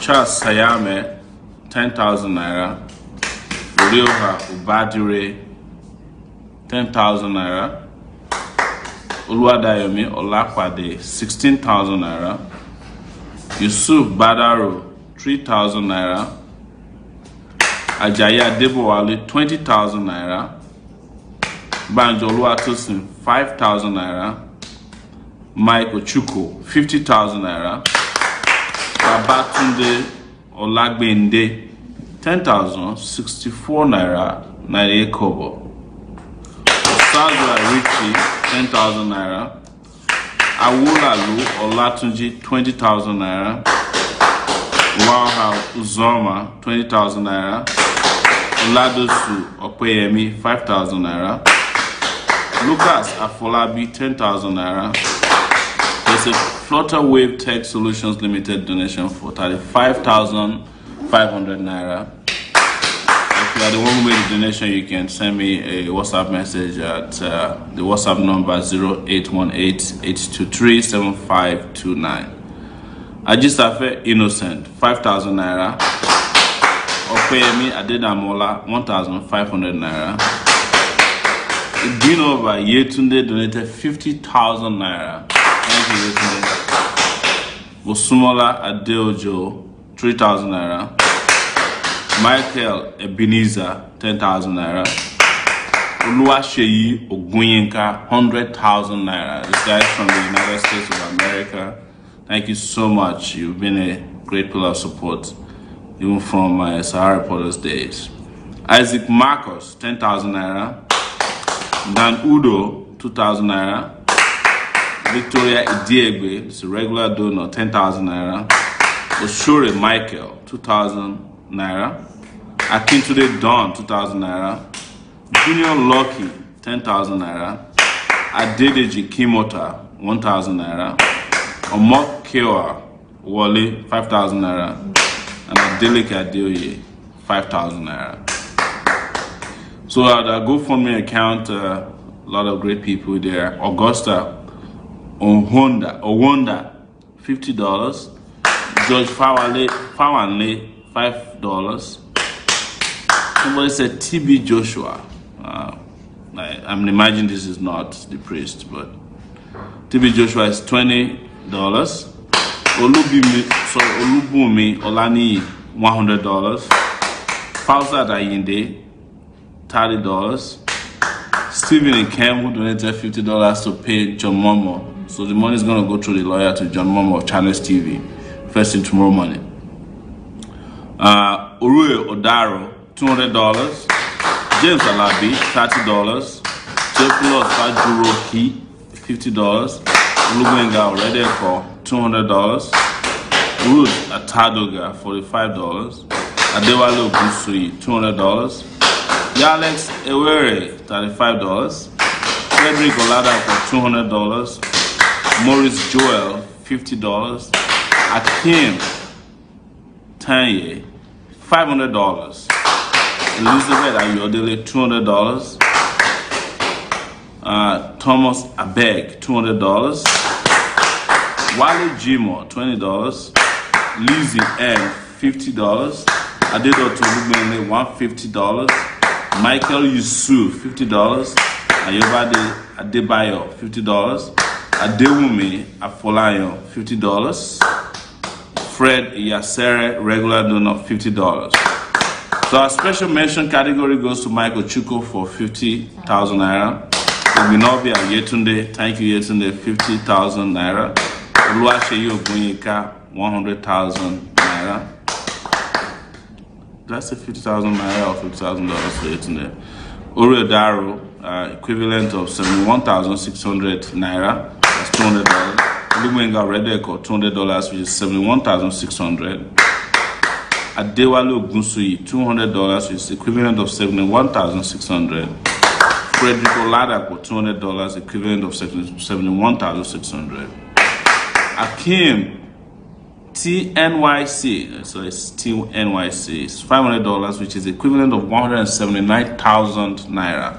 Charles Sayame, 10,000 naira. Orioha Ubadire, 10,000 naira. Oluwadayomi Olakwade, 16,000 naira. Yusuf Badaro, 3,000 naira. Ajaya Debowale, 20,000 naira. Banjo Oluwatosin, 5,000 naira. Mike Ochuko, 50,000 naira. Babatunde Olagbende, 10,064 naira, 98 kobo. Sandra Richie, 10,000 naira. Awolalu Olatunji, 20,000 naira. Waha Uzoma, 20,000 naira. Oladosu Opeyemi, 5,000 naira. Lucas Afolabi, 10,000 naira. There's a Flutter Wave Tech Solutions Limited donation for 35,500 naira. If you are the one who made the donation, you can send me a WhatsApp message at the WhatsApp number 0818-823-7529. Ajisafe Innocent, 5,000 naira. Opeyemi Adedamola, 1,500 naira. Greenover Yetunde donated 50,000 naira. Thank you, Yetunde. Bosumola Adeojo, 3,000 naira. Michael Ebenezer, 10,000 naira. Oluwaseyi Ogunyenka, 100,000 naira. This guy is from the United States of America. Thank you so much. You've been a great pillar of support, even from my Sahara Reporters days. Isaac Marcos, 10,000 naira. Dan Udo, 2,000 naira. Victoria Idiegbe, it's a regular donor, 10,000 naira. Oshure Michael, 2,000 naira. Akintude Don, 2,000 naira. Junior Lucky, 10,000 naira. Adedeji Kimota, 1,000 naira. Omok Kewa Wale, 5,000 naira. And Adeleke Adeoye, 5,000 naira. So at the GoFundMe account, a lot of great people there. Augusta Owonda, $50. George Fawanle, $5. Somebody said TB Joshua. I'm imagining this is not the priest, but TB Joshua is $20. Olubumi Olani, $100. Fausa Dayinde, $30. Stephen and Cam who donated $50 to pay John Momo. So the money is going to go through the lawyer to John Momo of Channels TV first thing tomorrow morning. Urue Odaro, $200. James Alabi, $30. Jefulo Fajuroki, $50. Ulubenga Redeko, $200. Ruth Atadoga, $45. Adewale Obusui, $200. Yalex Ewere, $35. Frederick Olada for $200. Maurice Joel, $50. Akim Tanye, $500. Elizabeth Ayodele, $200. Thomas Abeg, $200. Wale Jimo, $20. Lizzie M, $50. Adedoto Lubene, $150. Michael Yusuf, $50. Ayobade Adebayo, $50. Adewumi Afolayo, $50. Fred Yasere, regular donor, $50. So our special mention category goes to Michael Chuko for 50,000 naira. Obinobia Yetunde, thank you Yetunde, 50,000 naira. Oluwaseyi Ogunyika, 100,000 naira. Did I say 50,000 naira or $50,000 for Yetunde? Ore Daro, equivalent of 71,600 naira. That's $200. Lumenga Redeko, $200, which is 71,600. Adewale Ogunsui, $200, which is equivalent of 71,600. Frederick Oladapo, $200, equivalent of 71,600. Akim TNYC, so it's TNYC, it's $500, which is equivalent of 179,000 naira.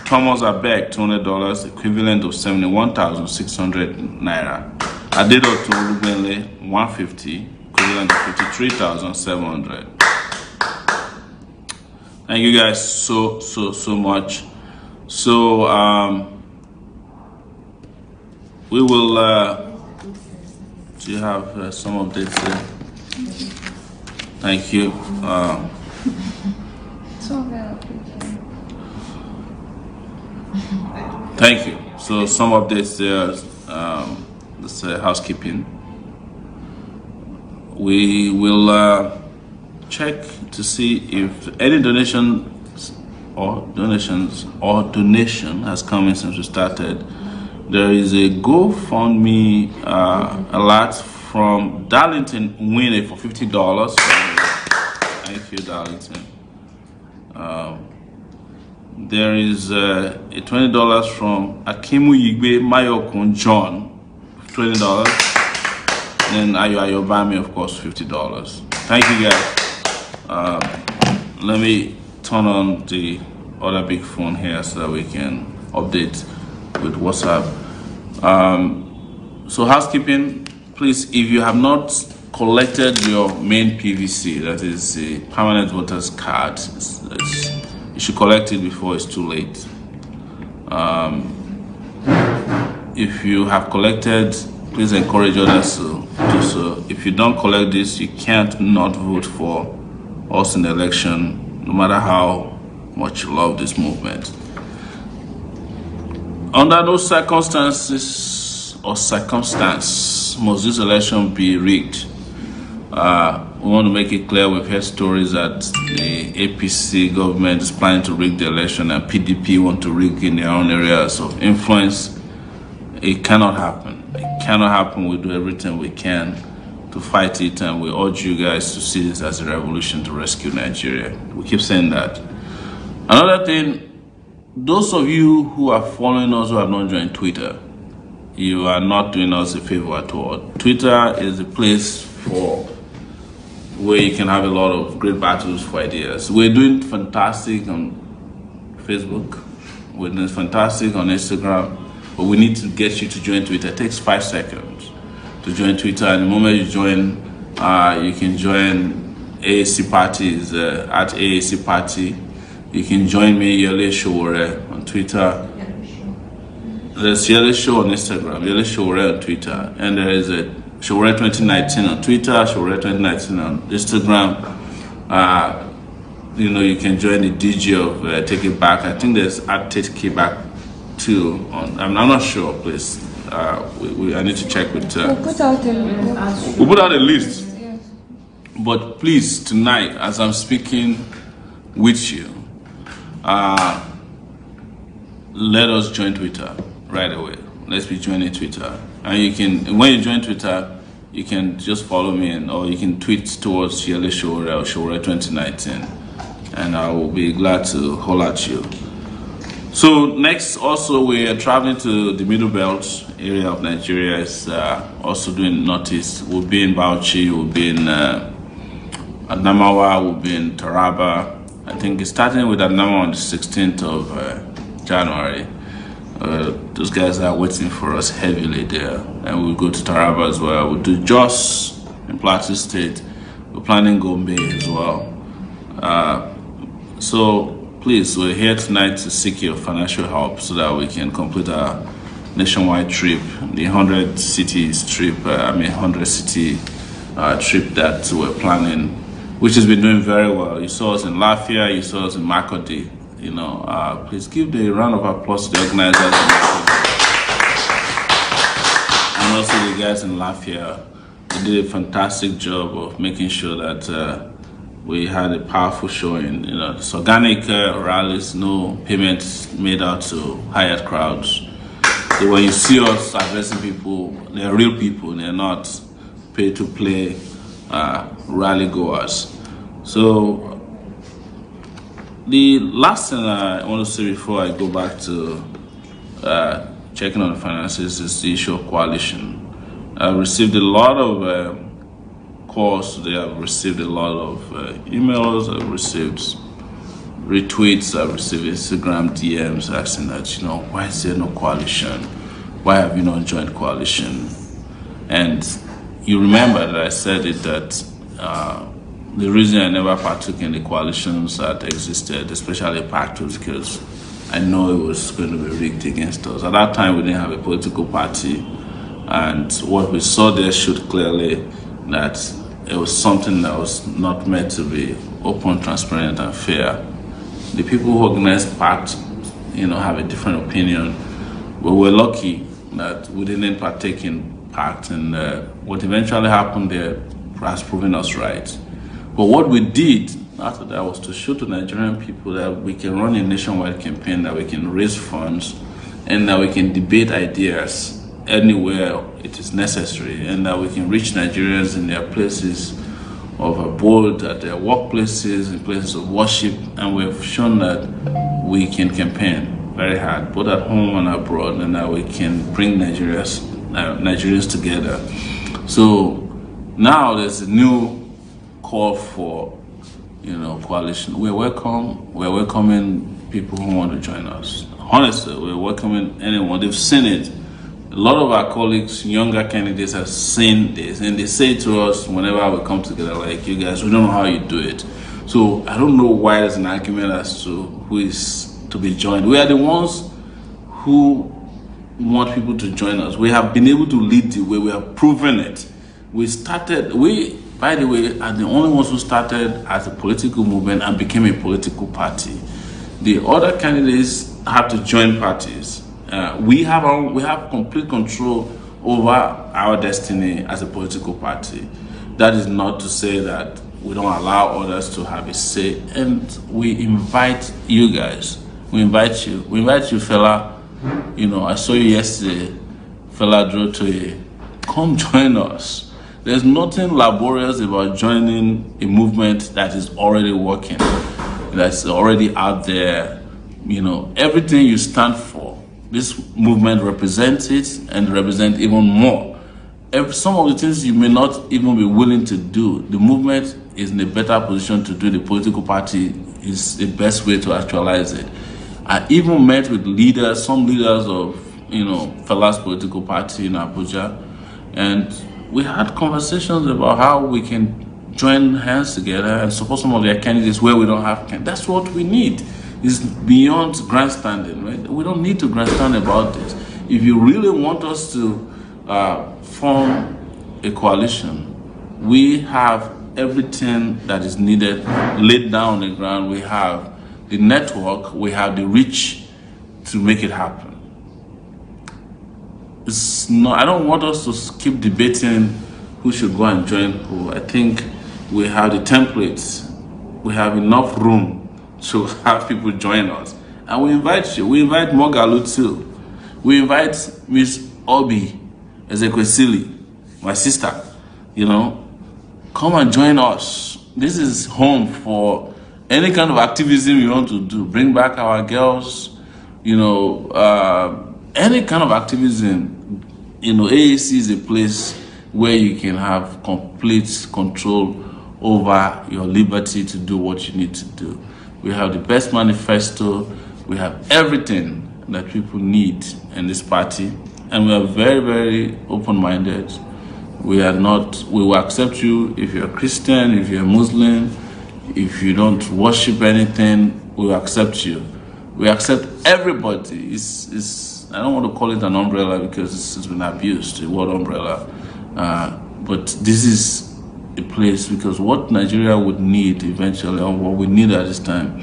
Thomas Abeg, $200, equivalent of 71,600 naira. Adedoto Olubenle, $150, equivalent to 53,700. Thank you guys so much. So we will do you have some updates there? Thank you. Thank you. So some updates there. Let's say housekeeping. We will check to see if any donation has come in since we started. There is a GoFundMe alert from Darlington Winnie for $50. Thank you, Darlington. There is a $20 from Akimu Yigbe Mayokun John, $20. Then Ayo Ayobami, of course, $50. Thank you guys. Let me turn on the other big phone here so that we can update with WhatsApp. So housekeeping, please, if you have not collected your main PVC, that is the permanent voters card, you should collect it before it's too late. If you have collected, please encourage others to do so. If you don't collect this, you can't not vote for us in the election, no matter how much you love this movement. Under no circumstances must this election be rigged. We want to make it clear, we've heard stories that the APC government is planning to rig the election and PDP want to rig in their own areas of influence. It cannot happen. It cannot happen. We do everything we can to fight it, and we urge you guys to see this as a revolution to rescue Nigeria. We keep saying that. Another thing, those of you who are following us who have not joined Twitter, you are not doing us a favor at all. Twitter is a place where you can have a lot of great battles for ideas. We're doing fantastic on Facebook. We're doing fantastic on Instagram. But we need to get you to join Twitter. It takes 5 seconds to join Twitter. And the moment you join, you can join AAC parties at AAC Party. You can join me, Omoyele Sowore, on Twitter. There's Omoyele Show on Instagram, Omoyele Sowore on Twitter. And there is a Sowore 2019 on Twitter, Sowore 2019 on Instagram. You can join the DJ of TakeitBack. I think there's at TakeitBack too. I'm not sure, please. I need to check with. We'll put out a list. Yes. But please, tonight, as I'm speaking with you, let us join Twitter right away. Let's be joining Twitter. And you can, when you join Twitter, you can just follow me, or you can tweet towards Omoyele Sowore or Sowore 2019, and I will be glad to holler at you. So next, also, we are traveling to the Middle Belt area of Nigeria. It's also doing Northeast. We'll be in Bauchi, we'll be in Adamawa, we'll be in Taraba. I think it's starting with Adamawa on the 16th of January. Those guys are waiting for us heavily there. And we'll go to Taraba as well. We'll do Jos in Plateau State. We're planning Gombe as well. So please, we're here tonight to seek your financial help so that we can complete our nationwide trip, the 100 cities trip, 100 city trip that we're planning, which has been doing very well. You saw us in Lafia, you saw us in Makodi. Please give the round of applause to the organizers and also the guys in Lafia. They did a fantastic job of making sure that we had a powerful showing. It's organic rallies, no payments made out to hired crowds. So when you see us addressing people, they're real people. They're not pay-to-play rally goers. So the last thing I want to say before I go back to checking on the finances is the issue of coalition. I've received a lot of calls today. I've received a lot of emails. I've received retweets. I've received Instagram DMs asking that, why is there no coalition? Why have you not joined coalition? And you remember that I said it that the reason I never partook in the coalitions that existed, especially PAC, was because I know it was going to be rigged against us. At that time, we didn't have a political party, and what we saw there showed clearly that it was something that was not meant to be open, transparent, and fair. The people who organized PAC, have a different opinion, but we're lucky that we didn't partake in PAC, and what eventually happened there has proven us right. But what we did after that was to show to Nigerian people that we can run a nationwide campaign, that we can raise funds, and that we can debate ideas anywhere it is necessary, and that we can reach Nigerians in their places of abode, at their workplaces, in places of worship, and we've shown that we can campaign very hard, both at home and abroad, and that we can bring Nigerians together. So now there's a new call for, coalition. We're welcoming people who want to join us. Honestly, we're welcoming anyone. They've seen it. A lot of our colleagues, younger candidates, have seen this, and they say to us whenever we come together, like, you guys, we don't know how you do it. So I don't know why there's an argument as to who is to be joined. We are the ones who want people to join us. We have been able to lead the way. We have proven it. We, by the way, are the only ones who started as a political movement and became a political party. The other candidates have to join parties. We have complete control over our destiny as a political party. That is not to say that we don't allow others to have a say, and we invite you guys. We invite you, fella. I saw you yesterday, fella Drotoye. Come join us. There's nothing laborious about joining a movement that is already working, that's already out there. Everything you stand for, this movement represents it, and represent even more. Some of the things you may not even be willing to do, the movement is in a better position to do. The political party is the best way to actualize it. I even met with some leaders of, Fella's political party in Abuja, and we had conversations about how we can join hands together and support some of their candidates where we don't have candidates. That's what we need. It's beyond grandstanding, right? We don't need to grandstand about this. If you really want us to form a coalition, we have everything that is needed laid down on the ground. We have the network, we have the reach to make it happen. I don't want us to keep debating who should go and join who. I think we have the templates. We have enough room to have people join us. And we invite you. We invite Mogalu too. We invite Miss Obi Ezekwesili, my sister. Come and join us. This is home for any kind of activism you want to do. Bring back our girls, any kind of activism. AAC is a place where you can have complete control over your liberty to do what you need to do. We have the best manifesto. We have everything that people need in this party, and we are very, very open-minded. We will accept you if you're a Christian, if you're a Muslim, if you don't worship anything, we will accept you. We accept everybody. I don't want to call it an umbrella because it's been abused, the word umbrella. But this is a place, because what Nigeria would need eventually, or what we need at this time,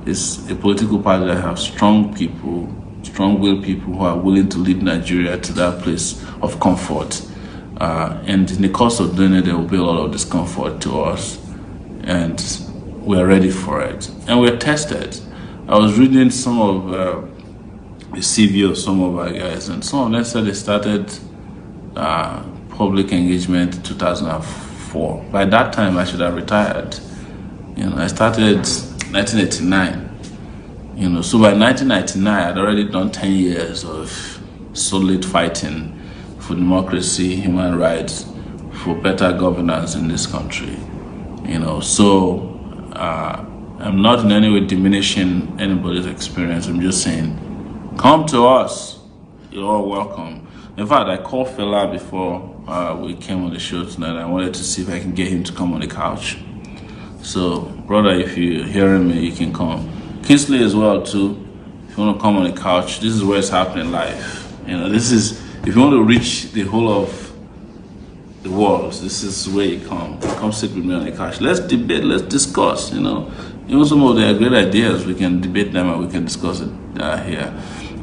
is a political party that have strong people, strong-willed people who are willing to lead Nigeria to that place of comfort. And in the course of doing it, there will be a lot of discomfort to us. And we're ready for it. And we're tested. I was reading some of the CV of some of our guys, and some of them said they started public engagement in 2004. By that time, I should have retired. I started 1989. So by 1999, I'd already done 10 years of solid fighting for democracy, human rights, for better governance in this country. So I'm not in any way diminishing anybody's experience. I'm just saying, come to us. You're all welcome. In fact, I called Fela before we came on the show tonight. I wanted to see if I can get him to come on the couch. So, brother, if you're hearing me, you can come. Kingsley as well too. If you want to come on the couch, this is where it's happening live. You know, this is, if you want to reach the whole of the world, this is where you come. Come sit with me on the couch. Let's debate, let's discuss, you know. Even some of their great ideas, we can debate them and we can discuss it here.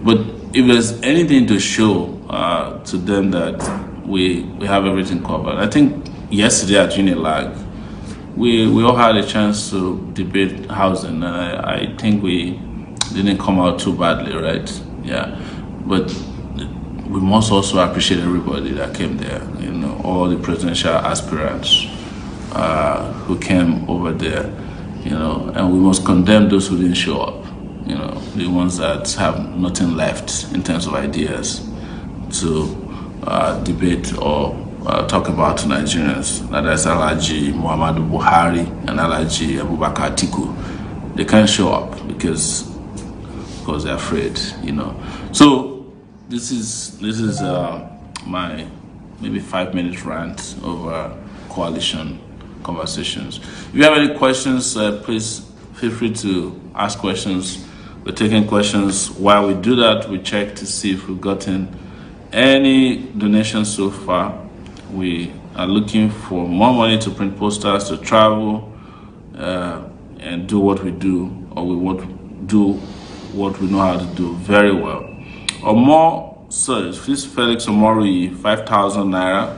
But if there's anything to show to them that we have everything covered, I think yesterday at Unilag, we all had a chance to debate housing, and I think we didn't come out too badly, right? Yeah, but we must also appreciate everybody that came there, you know, all the presidential aspirants who came over there, you know, and we must condemn those who didn't show up, you know, the ones that have nothing left in terms of ideas to debate or talk about to Nigerians. That's Alhaji Muhammadu Buhari and Alhaji Abubakar Atiku. They can't show up because they're afraid, you know. So this is my maybe 5-minute rant over coalition conversations. If you have any questions, please feel free to ask questions. We're taking questions. While we do that, we check to see if we've gotten any donations so far. We are looking for more money to print posters, to travel, and do what we do, or we want to do what we know how to do very well. Or more, so this Felix Omori, 5,000 naira.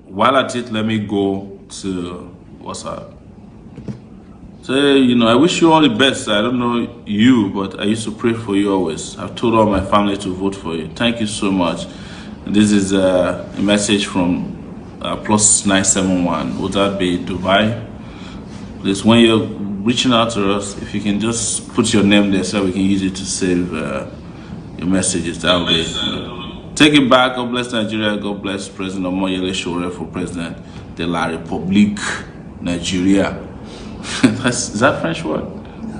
While at it, let me go to WhatsApp. Say, you know, I wish you all the best. I don't know you, but I used to pray for you always. I've told all my family to vote for you. Thank you so much. And this is a message from +971. Would that be Dubai? Please, when you're reaching out to us, if you can just put your name there so we can use it to save your messages. That will be. Take it back. God bless Nigeria. God bless President Omoyele Sowore for President de la République Nigeria. Is that French word?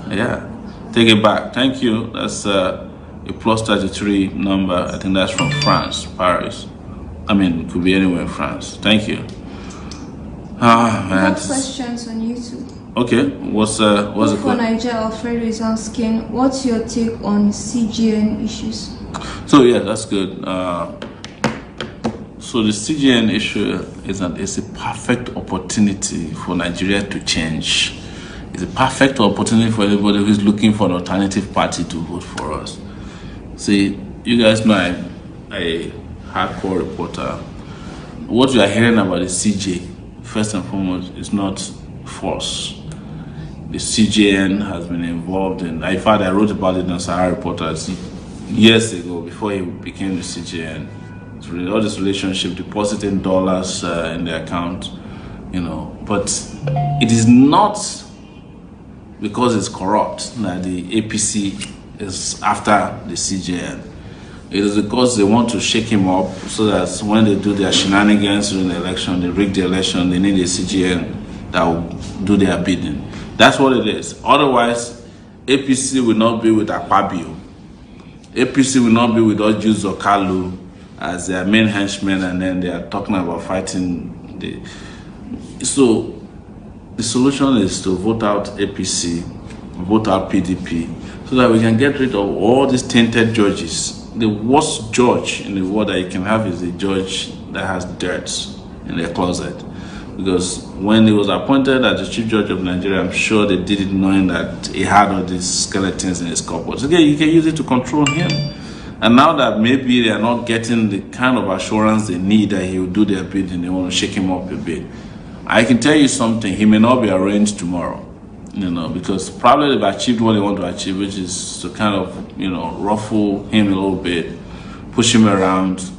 Yeah. Take it back. Thank you. That's a +33 number. I think that's from France, Paris. I mean, it could be anywhere in France. Thank you. Ah, man. Questions on YouTube. Okay. What's the question? For Nigeria, Alfredo is asking, what's your take on CGN issues? So yeah, that's good. So the CGN issue is a perfect opportunity for Nigeria to change. It's a perfect opportunity for anybody who's looking for an alternative party to vote for us. See, you guys know I'm a hardcore reporter. What you are hearing about the CJ, first and foremost, is not false. The CJN has been involved in, in fact, I wrote about it in Sahara Reporters years ago, before he became the CJN. All this relationship, depositing dollars in the account, you know. But it is not because it's corrupt that the APC is after the CJN. It is because they want to shake him up so that when they do their shenanigans during the election, they rig the election, they need a CJN that will do their bidding. That's what it is. Otherwise, APC will not be with Akpabio. APC will not be with Oju Zokalu as their main henchmen, and then they are talking about fighting So the solution is to vote out APC, vote out PDP, so that we can get rid of all these tainted judges. The worst judge in the world that you can have is a judge that has dirt in their closet. Because when he was appointed as the Chief Judge of Nigeria, I'm sure they did it knowing that he had all these skeletons in his cupboard. Okay, you can use it to control him. And now that maybe they are not getting the kind of assurance they need that he will do their bidding, they want to shake him up a bit. I can tell you something, he may not be arraigned tomorrow, you know, because probably they've achieved what they want to achieve, which is to kind of, you know, ruffle him a little bit, push him around,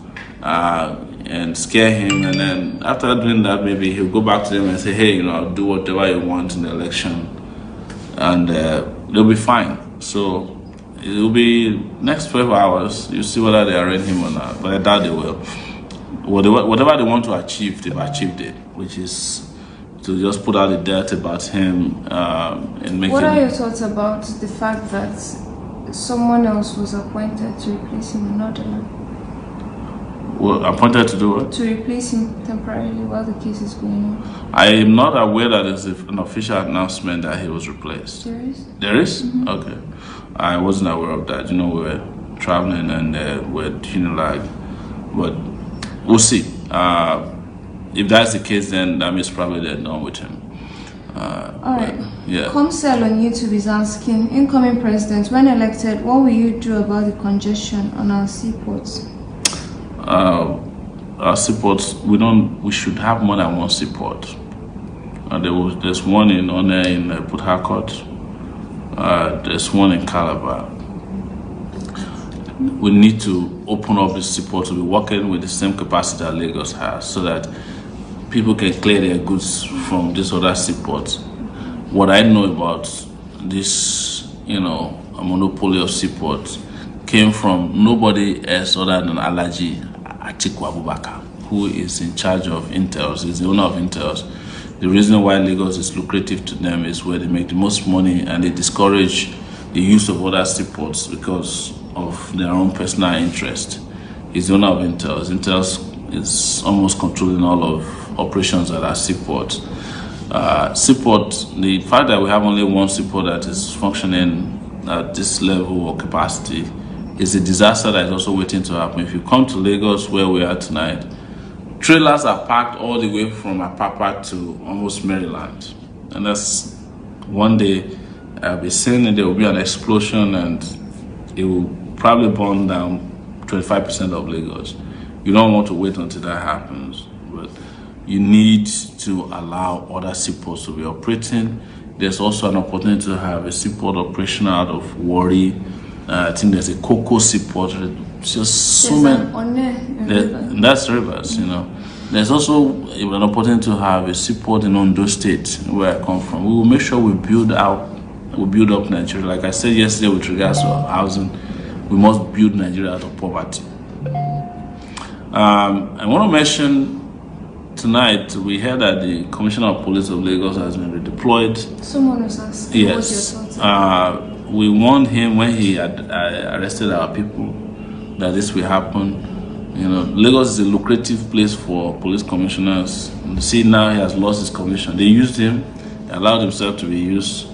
and scare him, and then after doing that, maybe he'll go back to them and say, hey, you know, I'll do whatever you want in the election, and they'll be fine. So it'll be next 12 hours, you'll see whether they arraign him or not, but I doubt they will. Whatever they want to achieve, they've achieved it, which is to just put out the dirt about him and make What him... are your thoughts about the fact that someone else was appointed to replace him, another man. Well, appointed to do what? To replace him temporarily while the case is going on. I am not aware that there's an official announcement that he was replaced. There is? There is? Mm-hmm. Okay. I wasn't aware of that. You know, we were traveling and we're doing like, but we'll see. If that's the case, then that means probably they're done with him. Alright. Yeah. Comcell on YouTube is asking, incoming president, when elected, what will you do about the congestion on our seaports? Our seaports, we should have more than one seaport. There's one in Port Harcourt. There's one in Calabar. We need to open up the seaport to be working with the same capacity that Lagos has, so that people can clear their goods from these other seaports. What I know about this, a monopoly of seaports came from nobody else other than Alhaji Atiku Abubakar, who is in charge of Intels, is the owner of Intels. The reason why Lagos is lucrative to them is where they make the most money, and they discourage the use of other seaports because of their own personal interest. He's the owner of Intels. Intels is almost controlling all of operations at our seaport. The fact that we have only one seaport that is functioning at this level of capacity is a disaster that is also waiting to happen. If you come to Lagos, where we are tonight, trailers are parked all the way from Apapa to almost Maryland. And that's one day I'll be saying that there will be an explosion and it will probably burn down 25% of Lagos. You don't want to wait until that happens, but you need to allow other seaports to be operating. There's also an opportunity to have a seaport operational out of Warri. I think there's a Cocoa seaport. Just so many. That's rivers, There's also an opportunity to have a seaport in Ondo State, where I come from. We will make sure we build up Nigeria. Like I said yesterday with regards to housing, we must build Nigeria out of poverty. I want to mention tonight, we heard that the Commissioner of Police of Lagos has been redeployed. Someone was asking. Yes. We warned him when he had arrested our people that this will happen. Lagos is a lucrative place for police commissioners. You see, now he has lost his commission. They used him, allowed himself to be used.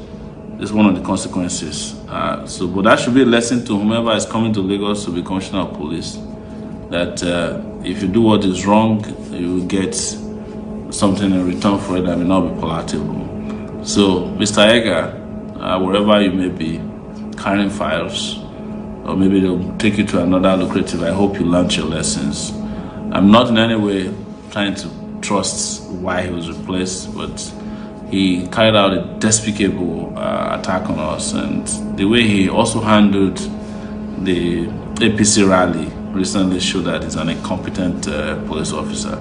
It's one of the consequences. But that should be a lesson to whomever is coming to Lagos to be commissioner of police, that if you do what is wrong, you will get something in return for it that may not be palatable. So, Mr. Edgar, wherever you may be, carrying files, or maybe they'll take you to another lucrative, I hope you learned your lessons. I'm not in any way trying to trust why he was replaced, but he carried out a despicable attack on us, and the way he also handled the APC rally recently showed that he's an incompetent police officer.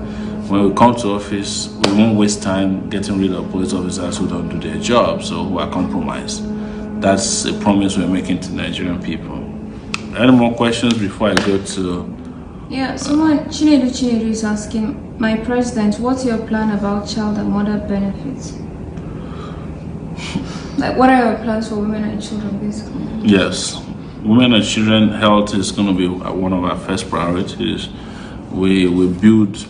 When we come to office, we won't waste time getting rid of police officers who don't do their job, so who are compromised. That's a promise we're making to Nigerian people. Any more questions before I go to... Yeah, someone, Chinedu is asking, my president, what's your plan about child and mother benefits? Like, what are your plans for women and children, basically? Yes. Women and children health is going to be one of our first priorities. We build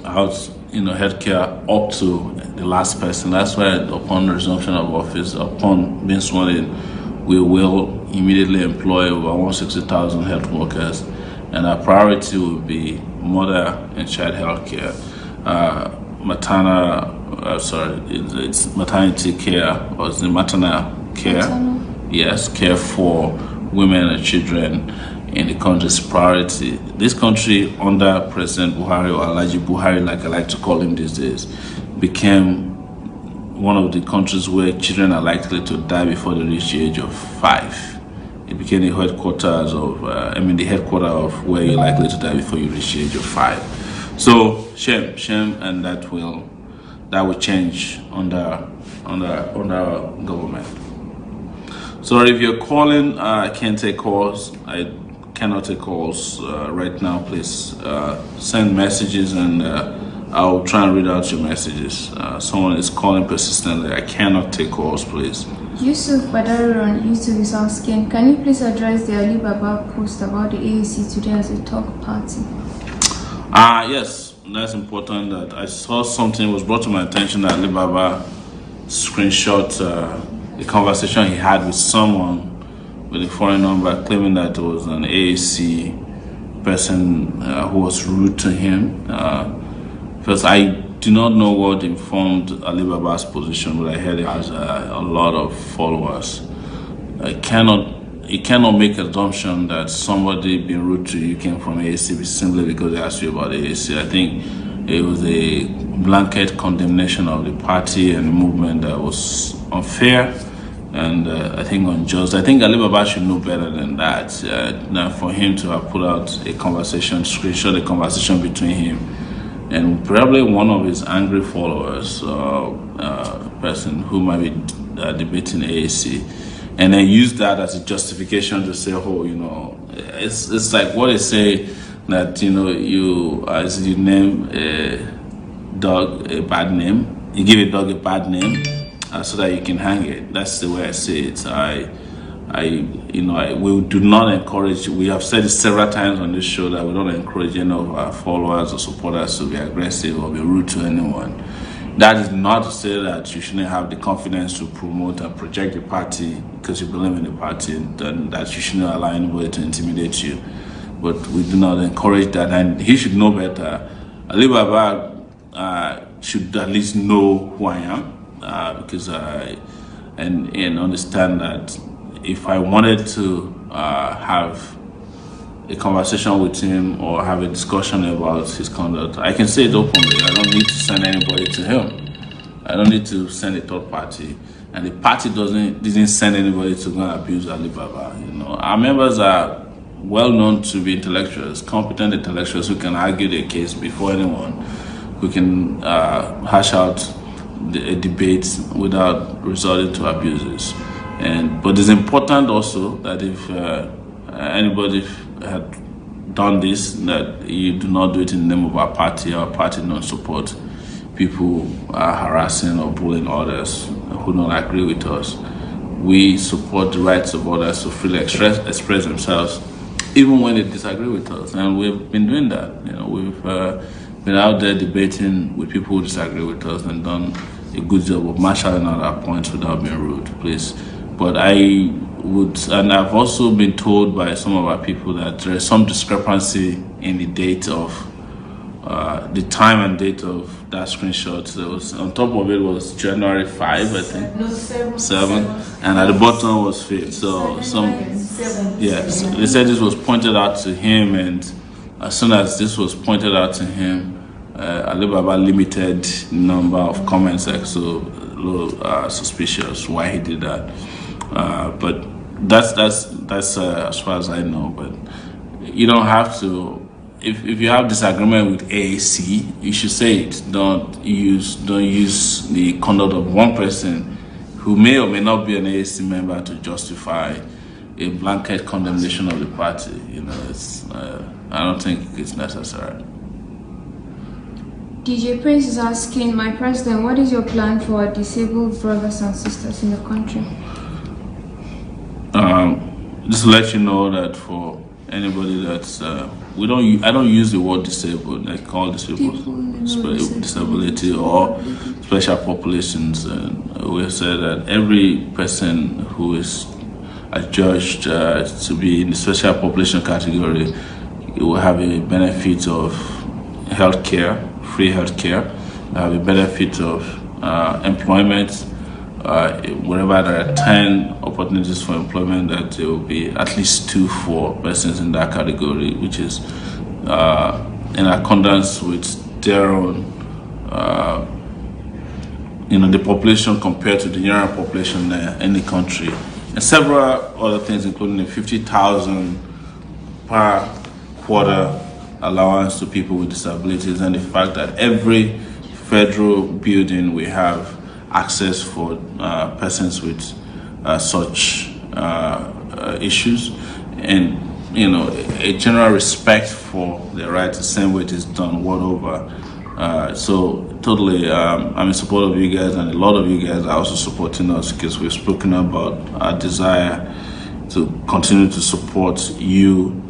out, healthcare up to the last person. That's why upon resumption of office, upon being sworn in, we will immediately employ over 160,000 health workers. And our priority will be mother and child health care. It's maternity care, or is it maternal care? Maternal. Yes, care for women and children in the country's priority. This country, under President Buhari, or Alhaji Buhari, like I like to call him these days, became one of the countries where children are likely to die before they reach the age of 5. It became the headquarters of, the headquarter of where you're likely to die before you reach the age of 5. So shame, and that will change under government. So if you're calling, I can't take calls. I cannot take calls right now. Please send messages, and I'll try and read out your messages. Someone is calling persistently. I cannot take calls, please. Yusuf Badari on YouTube is asking, can you please address the Alibaba post about the AAC today as a talk party? Yes, that's important. That I saw something was brought to my attention that Alibaba screenshot a conversation he had with someone with a foreign number, claiming that it was an AAC person who was rude to him. Because I do not know what informed Alibaba's position, but I heard it has a lot of followers. You cannot make an assumption that somebody being rude to you came from AAC simply because they asked you about AAC. I think it was a blanket condemnation of the party and the movement that was unfair and I think unjust. I think Alibaba should know better than that, than for him to have put out a conversation, screenshot a conversation between him and probably one of his angry followers, person who might be debating AAC, and then use that as a justification to say, oh, you know, it's like what they say that, you know, as you name a dog a bad name, you give a dog a bad name so that you can hang it. That's the way I say it. We do not encourage, we have said it several times on this show that we don't encourage any of our followers or supporters to be aggressive or be rude to anyone. That is not to say that you shouldn't have the confidence to promote and project the party because you believe in the party, and that you shouldn't allow anybody to intimidate you. But we do not encourage that, and he should know better. Alibaba should at least know who I am, because and understand that if I wanted to have a conversation with him or have a discussion about his conduct, I can say it openly. I don't need to send anybody to him. I don't need to send a third party, and the party didn't send anybody to go and abuse Alibaba. You know, our members are well known to be intellectuals, competent intellectuals who can argue their case before anyone, who can hash out a debate without resorting to abuses. But it's important also that if anybody had done this, that you do not do it in the name of our party. Our party don't support people harassing or bullying others who don't agree with us. We support the rights of others to freely express themselves, even when they disagree with us, and we've been doing that. You know, we've been out there debating with people who disagree with us and done a good job of marshalling out our points without being rude, please. But I would, and I've also been told by some of our people that there is some discrepancy in the date of, the time and date of that screenshot. There was, on top of it was January 5, I think. No, 7, and at the bottom was 5th. So yes, they said this was pointed out to him, and as soon as this was pointed out to him, Alibaba limited number of comments, like, so a little suspicious why he did that. But that's as far as I know. But you don't have to. If you have disagreement with AAC, you should say it. Don't use the conduct of one person who may or may not be an AAC member to justify a blanket condemnation of the party. You know, I don't think it's necessary. DJ Prince is asking, my president, what is your plan for our disabled brothers and sisters in the country? Just to let you know that for anybody that's I don't use the word disabled. I call disabled disability or special populations, and we say that every person who is adjudged to be in the special population category will have a benefit of health care, free health care, have a benefit of employment. Wherever there are 10 opportunities for employment, that there will be at least 2 for persons in that category, which is in accordance with their own, the population compared to the general population in the country, and several other things, including the 50,000 per quarter allowance to people with disabilities, and the fact that every federal building we have access for persons with such issues, and a general respect for their rights, the same way it is done world over, So totally, I'm in support of you guys, and a lot of you guys are also supporting us because we've spoken about our desire to continue to support you,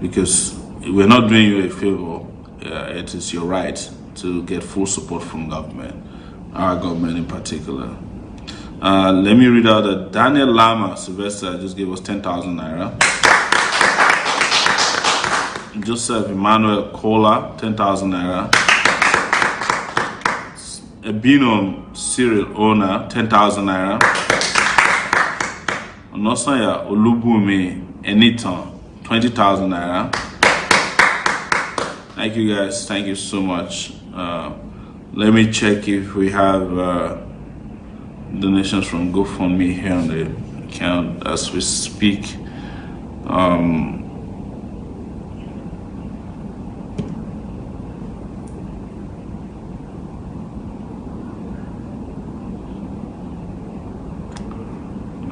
because we're not doing you a favor. It is your right to get full support from government, our government in particular. Let me read out that Daniel Lama Sylvester just gave us 10,000 naira. Joseph Emmanuel Kola, 10,000 naira. Ebinom Cyril owner, 10,000 naira. Onosanya Olubumi Eniton, 20,000 naira. Thank you guys. Thank you so much. Let me check if we have donations from GoFundMe here on the account as we speak.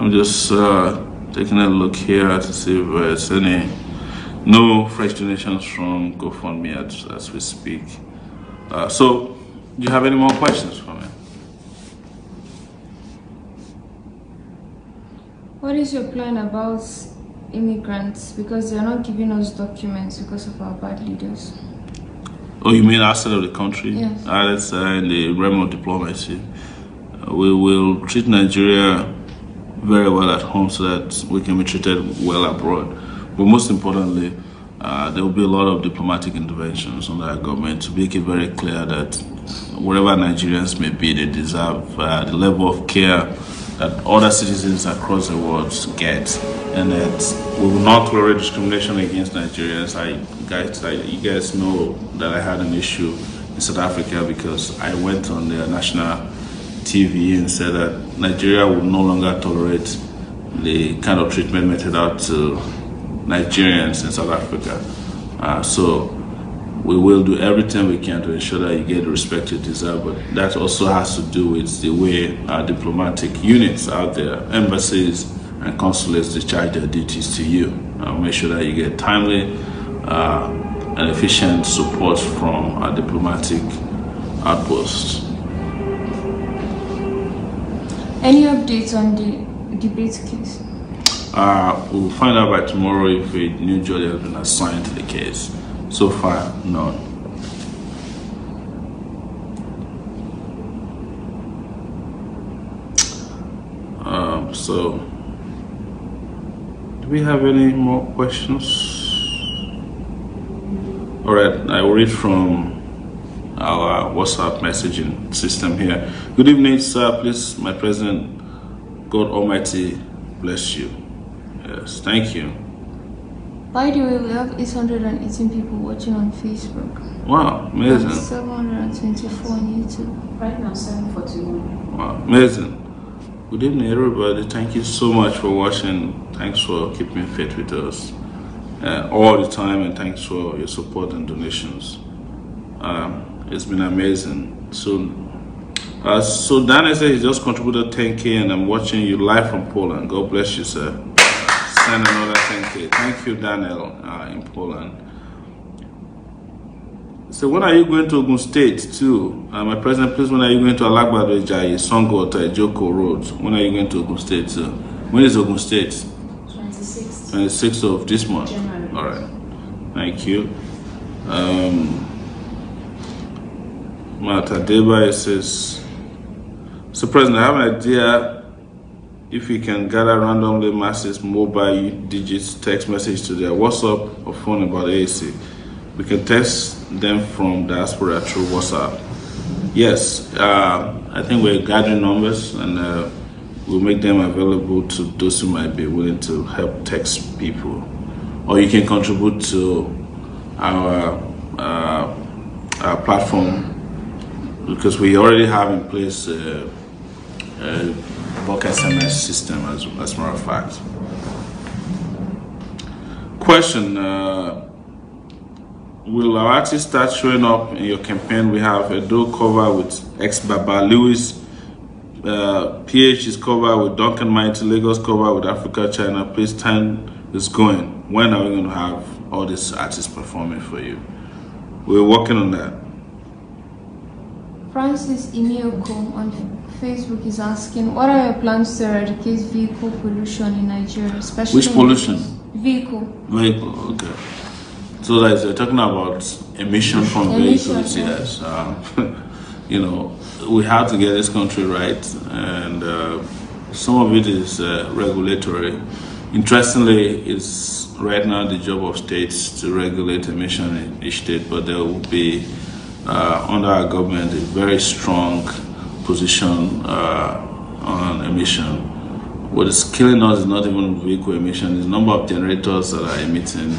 I'm just taking a look here to see if there's no fresh donations from GoFundMe as we speak. So, do you have any more questions for me? What is your plan about immigrants? Because they are not giving us documents because of our bad leaders. Oh, you mean outside of the country? Yes. That's in the realm of diplomacy. We will treat Nigeria very well at home so that we can be treated well abroad. But most importantly, there will be a lot of diplomatic interventions under our government to make it very clear that wherever Nigerians may be, they deserve the level of care that other citizens across the world get, and that we will not tolerate discrimination against Nigerians. You guys know that I had an issue in South Africa because I went on the national TV and said that Nigeria would no longer tolerate the kind of treatment meted out to Nigerians in South Africa. So we will do everything we can to ensure that you get the respect you deserve, but that also has to do with the way our diplomatic units out there, embassies and consulates, discharge their duties to you. Make sure that you get timely and efficient support from our diplomatic outposts. Any updates on the debate case? We'll find out by tomorrow if a new judge has been assigned to the case. So far, none. So, do we have any more questions? All right, I will read from our WhatsApp messaging system here. Good evening, sir. Please, my president, God Almighty bless you. Yes, thank you. By the way, we have 818 people watching on Facebook. Wow, amazing. 724 on YouTube. Right now, 741. Wow, amazing. Good evening, everybody. Thank you so much for watching. Thanks for keeping faith with us all the time, and thanks for your support and donations. It's been amazing. So Daniel said he just contributed 10K, and I'm watching you live from Poland. God bless you, sir. Send another 10K. Thank you, Daniel, in Poland. So when are you going to Ogun State too? My president, please, when are you going to Alagbado Ejayi, Songota, Joko Road? When are you going to Ogun State too? When is Ogun State? 26th. 26th of this month. January. All right. Thank you. Martha Deba says, so President, I have an idea. If we can gather randomly masses mobile digits text message to their WhatsApp or phone about AAC, we can test them from diaspora through WhatsApp. Yes, I think we're gathering numbers, and we'll make them available to those who might be willing to help text people. Or you can contribute to our platform, because we already have in place bulk SMS system, as a matter of fact. Question, will our artists start showing up in your campaign? We have a dual cover with ex-Baba Lewis, PH is covered with Duncan Mighty, Lagos cover with Africa China. Please, time is going. When are we going to have all these artists performing for you? We're working on that. Francis Imioko on Facebook is asking, what are your plans to eradicate vehicle pollution in Nigeria, especially Which pollution? Vehicle. Okay. So that you're talking about emission from vehicles, yes. You know, we have to get this country right, and some of it is regulatory. Interestingly, it's right now the job of states to regulate emission in each state, but there will be under our government a very strong position on emission. What is killing us is not even vehicle emission, it's the number of generators that are emitting.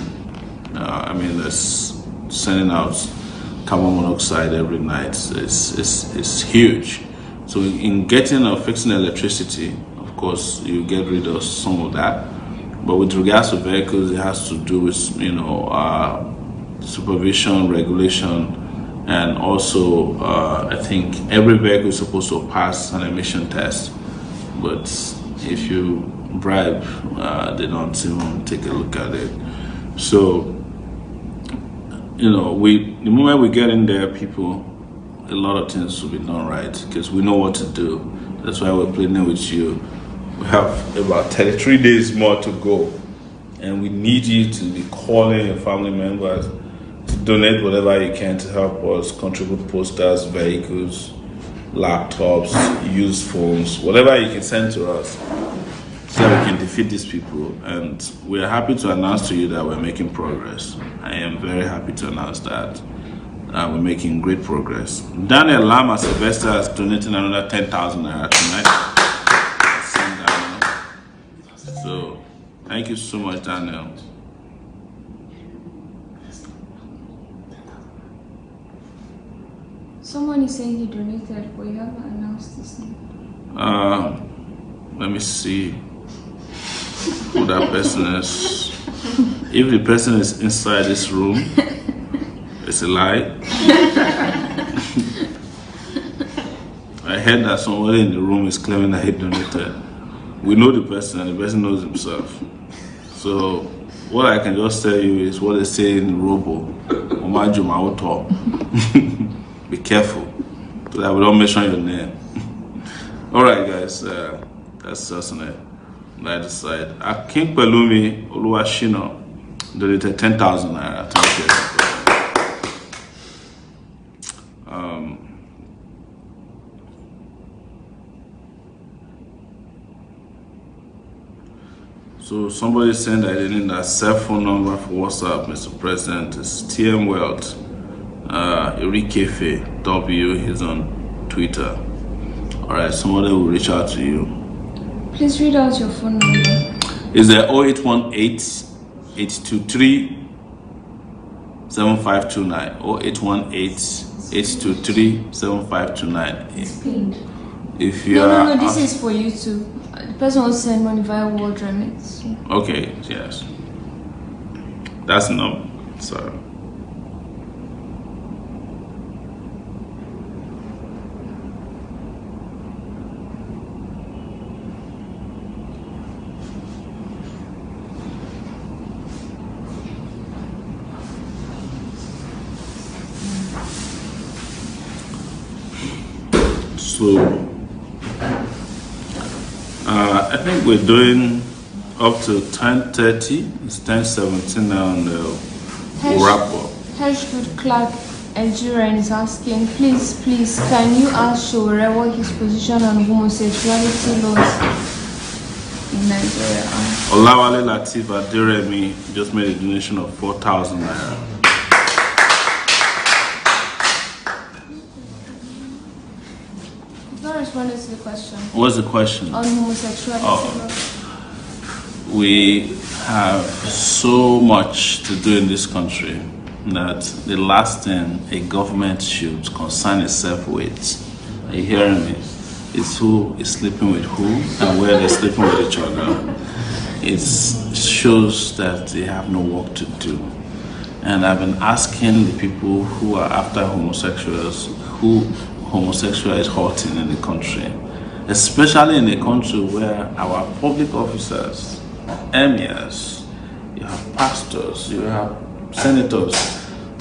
That's sending out carbon monoxide every night. It's huge. So in getting or fixing electricity, of course, you get rid of some of that. But with regards to vehicles, it has to do with, supervision, regulation, and also I think every vehicle is supposed to pass an emission test. But if you bribe, they don't even take a look at it. So, the moment we get in there, people, a lot of things will be done right because we know what to do. That's why we're pleading with you. We have about 33 days more to go, and we need you to be calling your family members to donate whatever you can to help us contribute posters, vehicles, laptops, used phones, whatever you can send to us so that we can defeat these people. And we're happy to announce to you that we're making progress. I am very happy to announce that we're making great progress. Daniel Lama Sylvester is donating another 10,000 naira tonight. So thank you so much, Daniel. Someone is saying he donated, but you haven't announced his name. Let me see who that person is. If the person is inside this room, it's a lie. I heard that somebody in the room is claiming that he donated. We know the person, and the person knows himself. So what I can just tell you is what they say in Robo. Be careful so that we don't mention your name. All right, guys, that's just on the other side. Akin Pelumi Oluwashino donated 10,000 naira. Thank you. So somebody saying that they need a cell phone number for WhatsApp, Mr. President. It's TM Wealth. Erikefe W, he's on Twitter. Alright, somebody will reach out to you. Please read out your phone number. Is there 0818-823-7529? 0818-823-7529. It's pinned. If you No, this is for you too. The person will send money via word remit. So. Okay, yes. That's no. Sorry. So, I think we're doing up to 10:30. It's 10:17 now, and we'll wrap up. Hershwood Clark Nigerian is asking, please, can you ask Sowore what his position on homosexuality laws in Nigeria are? Olawale Latif Aderemi just made a donation of 4,000 naira. Responded to the question. What's the question? On homosexuality. We have so much to do in this country that the last thing a government should concern itself with, are you hearing me, is who is sleeping with who and where they're sleeping with each other. It shows that they have no work to do. And I've been asking the people who are after homosexuals who homosexual is hurting in the country, especially in a country where our public officers, emirs, you have pastors, you have senators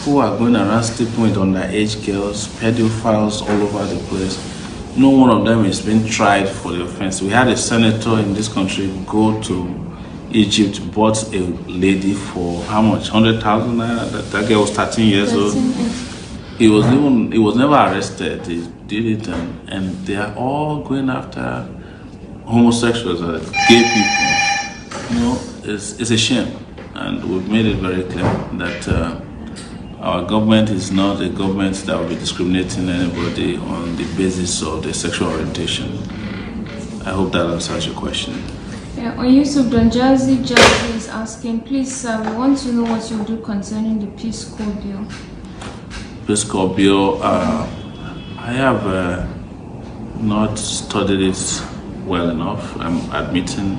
people are going around sleeping with underage girls, pedophiles all over the place. No one of them is being tried for the offense. We had a senator in this country go to Egypt, bought a lady for how much? 100,000 naira. That girl was 13 years old. He was never arrested. He did it, and they are all going after homosexuals or gay people. You know, it's a shame, and we've made it very clear that our government is not a government that will be discriminating anybody on the basis of their sexual orientation. I hope that answers your question. Yeah, on YouTube, Don Jazzy is asking, please, sir, we want to know what you do concerning the Peace Corps bill. Peace Corps bill, I have not studied it well enough, I'm admitting,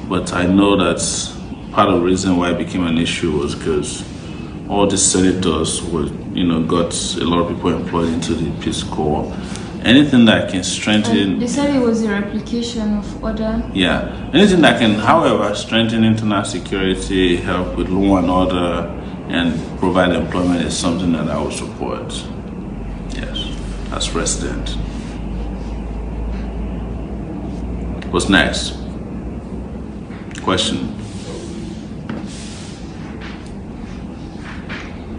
but I know that part of the reason why it became an issue was because all the senators were, got a lot of people employed into the Peace Corps. Anything that can strengthen... They said it was a replication of other... Yeah. Anything that can, however, strengthen internal security, help with law and order, and provide employment is something that I would support. Yes, as president. What's next? Question.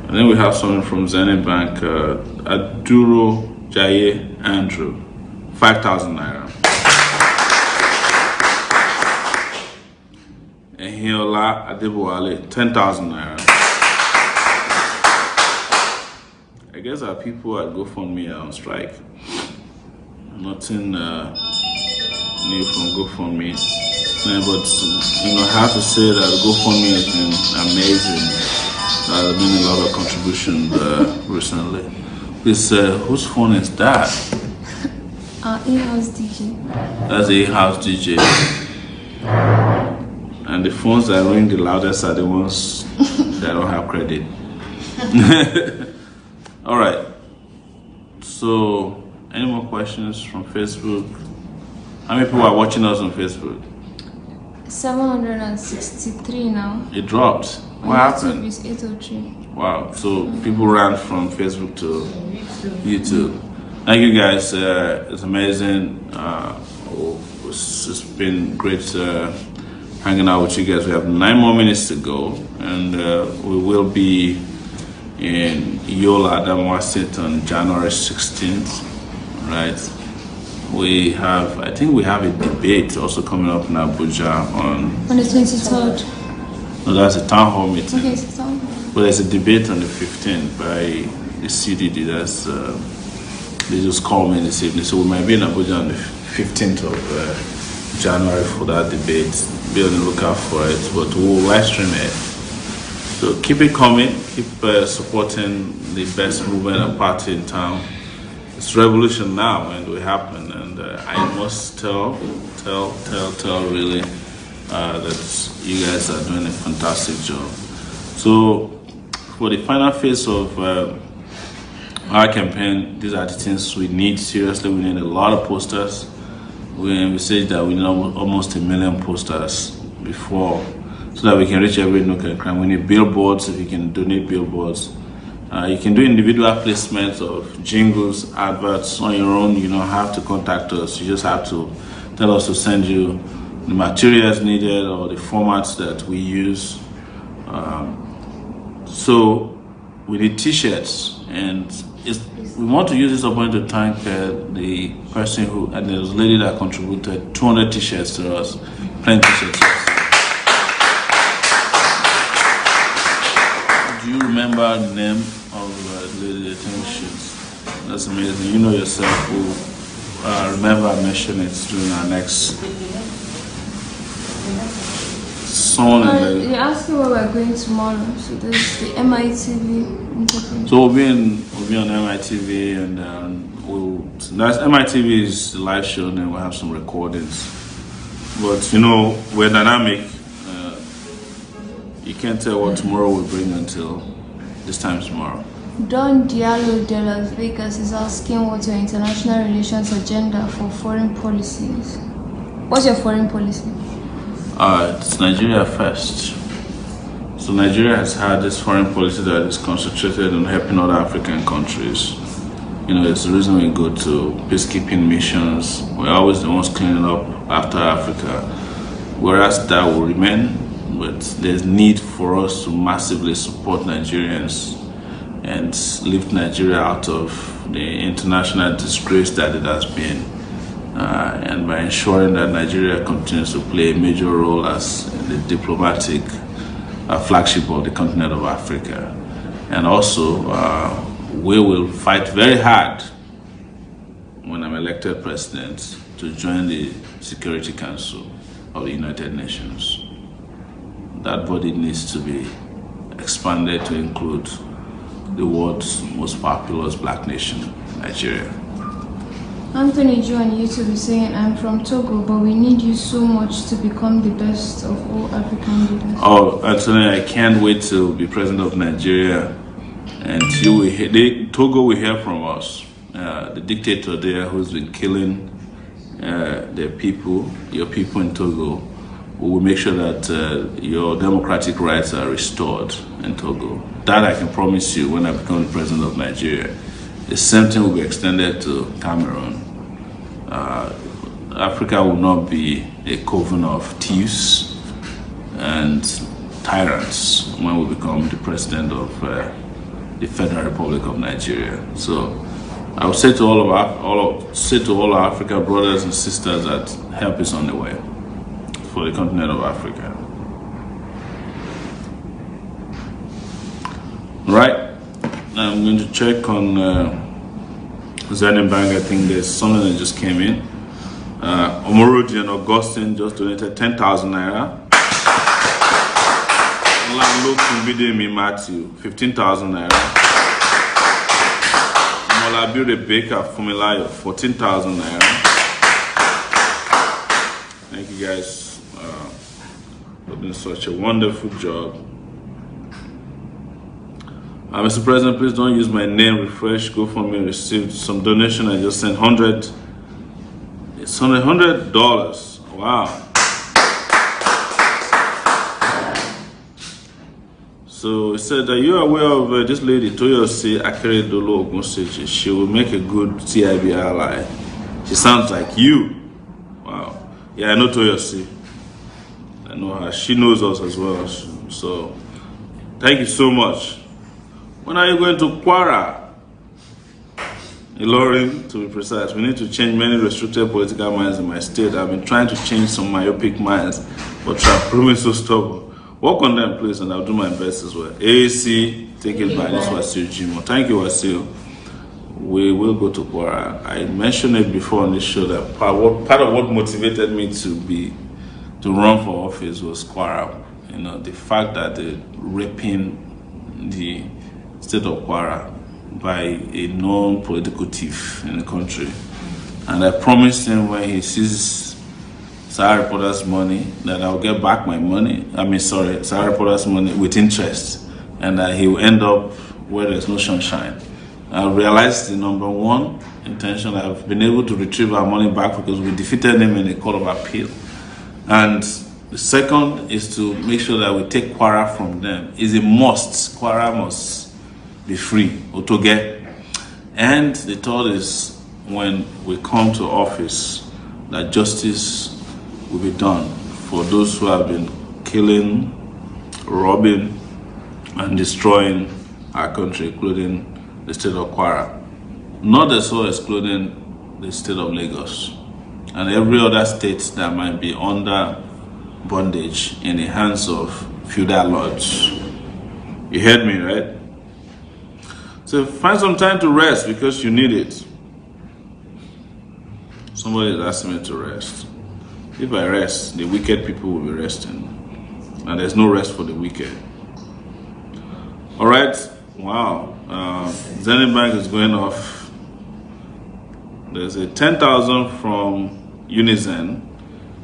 And then we have something from Zenith Bank, Aduro Jaye Andrew, 5,000 naira. Ehiola Adeboale, 10,000 naira. I guess our people at GoFundMe are on strike. Nothing new from GoFundMe. But I have to say that GoFundMe has been amazing. There's been a lot of contributions recently. This, whose phone is that? Our in-house DJ. That's the in-house DJ. And the phones that ring the loudest are the ones that don't have credit. All right. So, any more questions from Facebook? How many people are watching us on Facebook? 763 now. It dropped. What happened? It's 803. Wow. So people ran from Facebook to YouTube. Thank you guys. It's amazing. It's been great hanging out with you guys. We have 9 more minutes to go, and we will be in Yola, Adamawa State on January 16th. Right? I think we have a debate also coming up in Abuja on the 23rd. No, that's a town hall meeting. Okay, it's a town hall. But there's a debate on the 15th by the CDD. They just called me this evening. So we might be in Abuja on the 15th of January for that debate. Be on the lookout for it, but we'll live stream it. So keep it coming. Keep supporting the best movement and party in town. It's revolution now, and it will happen. And I must tell really that you guys are doing a fantastic job. So for the final phase of our campaign, these are the things we need. Seriously, we need a lot of posters. We say that we need almost 1 million posters before, so that we can reach every nook and cranny. We need billboards. If you can donate billboards, you can do individual placements of jingles, adverts on your own. You don't have to contact us. You just have to tell us to send you the materials needed or the formats that we use. So we need t-shirts, and we want to use this opportunity to thank the person and there was a lady that contributed 200 t-shirts to us, plenty of t-shirts. Do you remember the name of the lady that t-shirts? That's amazing. You know yourself. We'll remember I mentioned it during our next song. You're asking where we're going tomorrow. So there's the MITV interview. So we'll be on MITV, and MITV is the live show, and then we'll have some recordings. But we're dynamic. You can't tell what tomorrow will bring until this time tomorrow. Don Diallo de Las Vegas is asking what's your international relations agenda for foreign policies. What's your foreign policy? It's Nigeria first. So Nigeria has had this foreign policy that is concentrated on helping other African countries. You know, it's the reason we go to peacekeeping missions. We're always the ones cleaning up after Africa. Whereas that will remain, but there's need for us to massively support Nigerians and lift Nigeria out of the international disgrace that it has been. And by ensuring that Nigeria continues to play a major role as the diplomatic flagship of the continent of Africa. And also, we will fight very hard when I'm elected president to join the Security Council of the United Nations. That body needs to be expanded to include the world's most populous black nation, Nigeria. Anthony Joe on YouTube is saying, I'm from Togo, but we need you so much to become the best of all African leaders. Oh, Anthony, I can't wait to be president of Nigeria. And you will hear, Togo will hear from us. The dictator there who's been killing their people, your people in Togo, we will make sure that your democratic rights are restored in Togo. That I can promise you when I become the president of Nigeria. The same thing will be extended to Cameroon. Africa will not be a coven of thieves and tyrants when we become the president of the Federal Republic of Nigeria. So I would say to all our African brothers and sisters that help is on the way for the continent of Africa. Right, I'm going to check on Zenith Bank. I think there's something that just came in. Omorodi and Augustine just donated 10,000 naira. Olamide Kumbidemi Matthew, 15,000 naira. Molabi Rebecca Fumilayo, 14,000 naira. Thank you guys for doing such a wonderful job. Mr. President, please don't use my name. Refresh GoFundMe received some donation. I just sent $100. It's $100. Wow. So it said that you are aware of this lady, Toyosi Akeredolu Ogunseji. She will make a good TIB ally. She sounds like you. Wow. Yeah, I know Toyosi. I know her. She knows us as well. So thank you so much. When are you going to Kwara? Ilorin, to be precise. We need to change many restricted political minds in my state. I've been trying to change some myopic minds, but I've proven so stubborn. Work on them, please, and I'll do my best as well. AAC, take it back. This was Wasil Jimo. Thank you, Wasil. We will go to Kwara. I mentioned it before on this show that part of what motivated me to run for office was Kwara. You know, the fact that they're raping the state of Kwara by a known political thief in the country. And I promised him when he sees Sahara Reporter's money that I'll get back my money. Sahara Reporter's money with interest, and that he will end up where there's no sunshine. I realized the number one intention, I've been able to retrieve our money back because we defeated him in a court of appeal. And the second is to make sure that we take Kwara from them. It's a must. Kwara must be free, Otoge. And the third is when we come to office, that justice will be done for those who have been killing, robbing, and destroying our country, including the state of Kwara. Not as well excluding the state of Lagos and every other state that might be under bondage in the hands of feudal lords. You heard me, right? So find some time to rest because you need it. Somebody is asking me to rest. If I rest, the wicked people will be resting. And there's no rest for the wicked. All right. Wow. Zenith Bank is going off. There's a 10,000 from Unizen.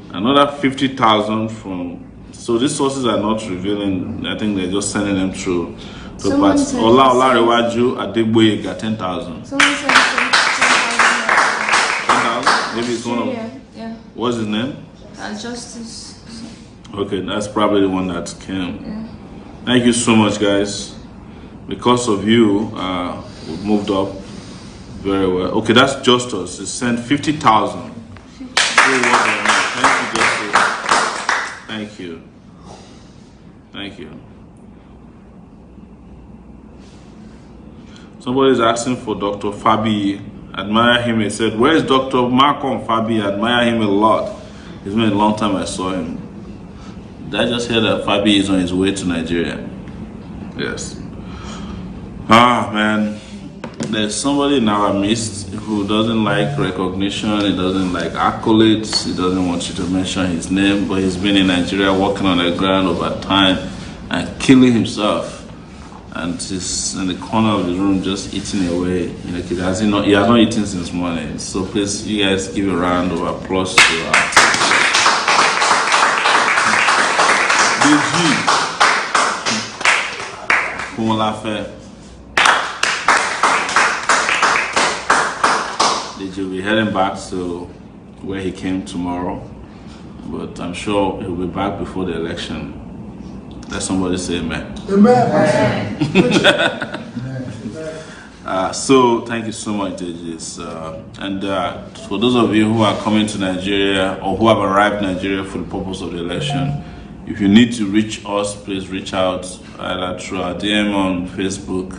Another 50,000 from... So these sources are not revealing. I think they're just sending them through. Ola Rewaju Adegboye got 10,000. Someone said 10,000? Maybe it's one of... Yeah. What's his name? Justice. Okay, that's probably the one that came. Yeah. Thank you so much, guys. Because of you, we've moved up very well. Okay, that's Justus. He sent 50,000. Thank you, Justus. Thank you. Thank you. Somebody's asking for Dr. Fabi. Admire him. He said, "Where is Dr. Malcolm Fabi? Admire him a lot. It's been a long time I saw him." Did I just hear that Fabi is on his way to Nigeria? Yes. Ah, man. There's somebody in our midst who doesn't like recognition, he doesn't like accolades, he doesn't want you to mention his name, but he's been in Nigeria working on the ground over time and killing himself. And he's in the corner of the room just eating away. You know, he has not eaten since morning. So please, you guys give a round of applause to DG Kumalafe. DG will be heading back to where he came tomorrow, but I'm sure he'll be back before the election. Let somebody say amen. Amen. So thank you so much, DJs. And for those of you who are coming to Nigeria or who have arrived in Nigeria for the purpose of the election, if you need to reach us, please reach out either through our DM on Facebook,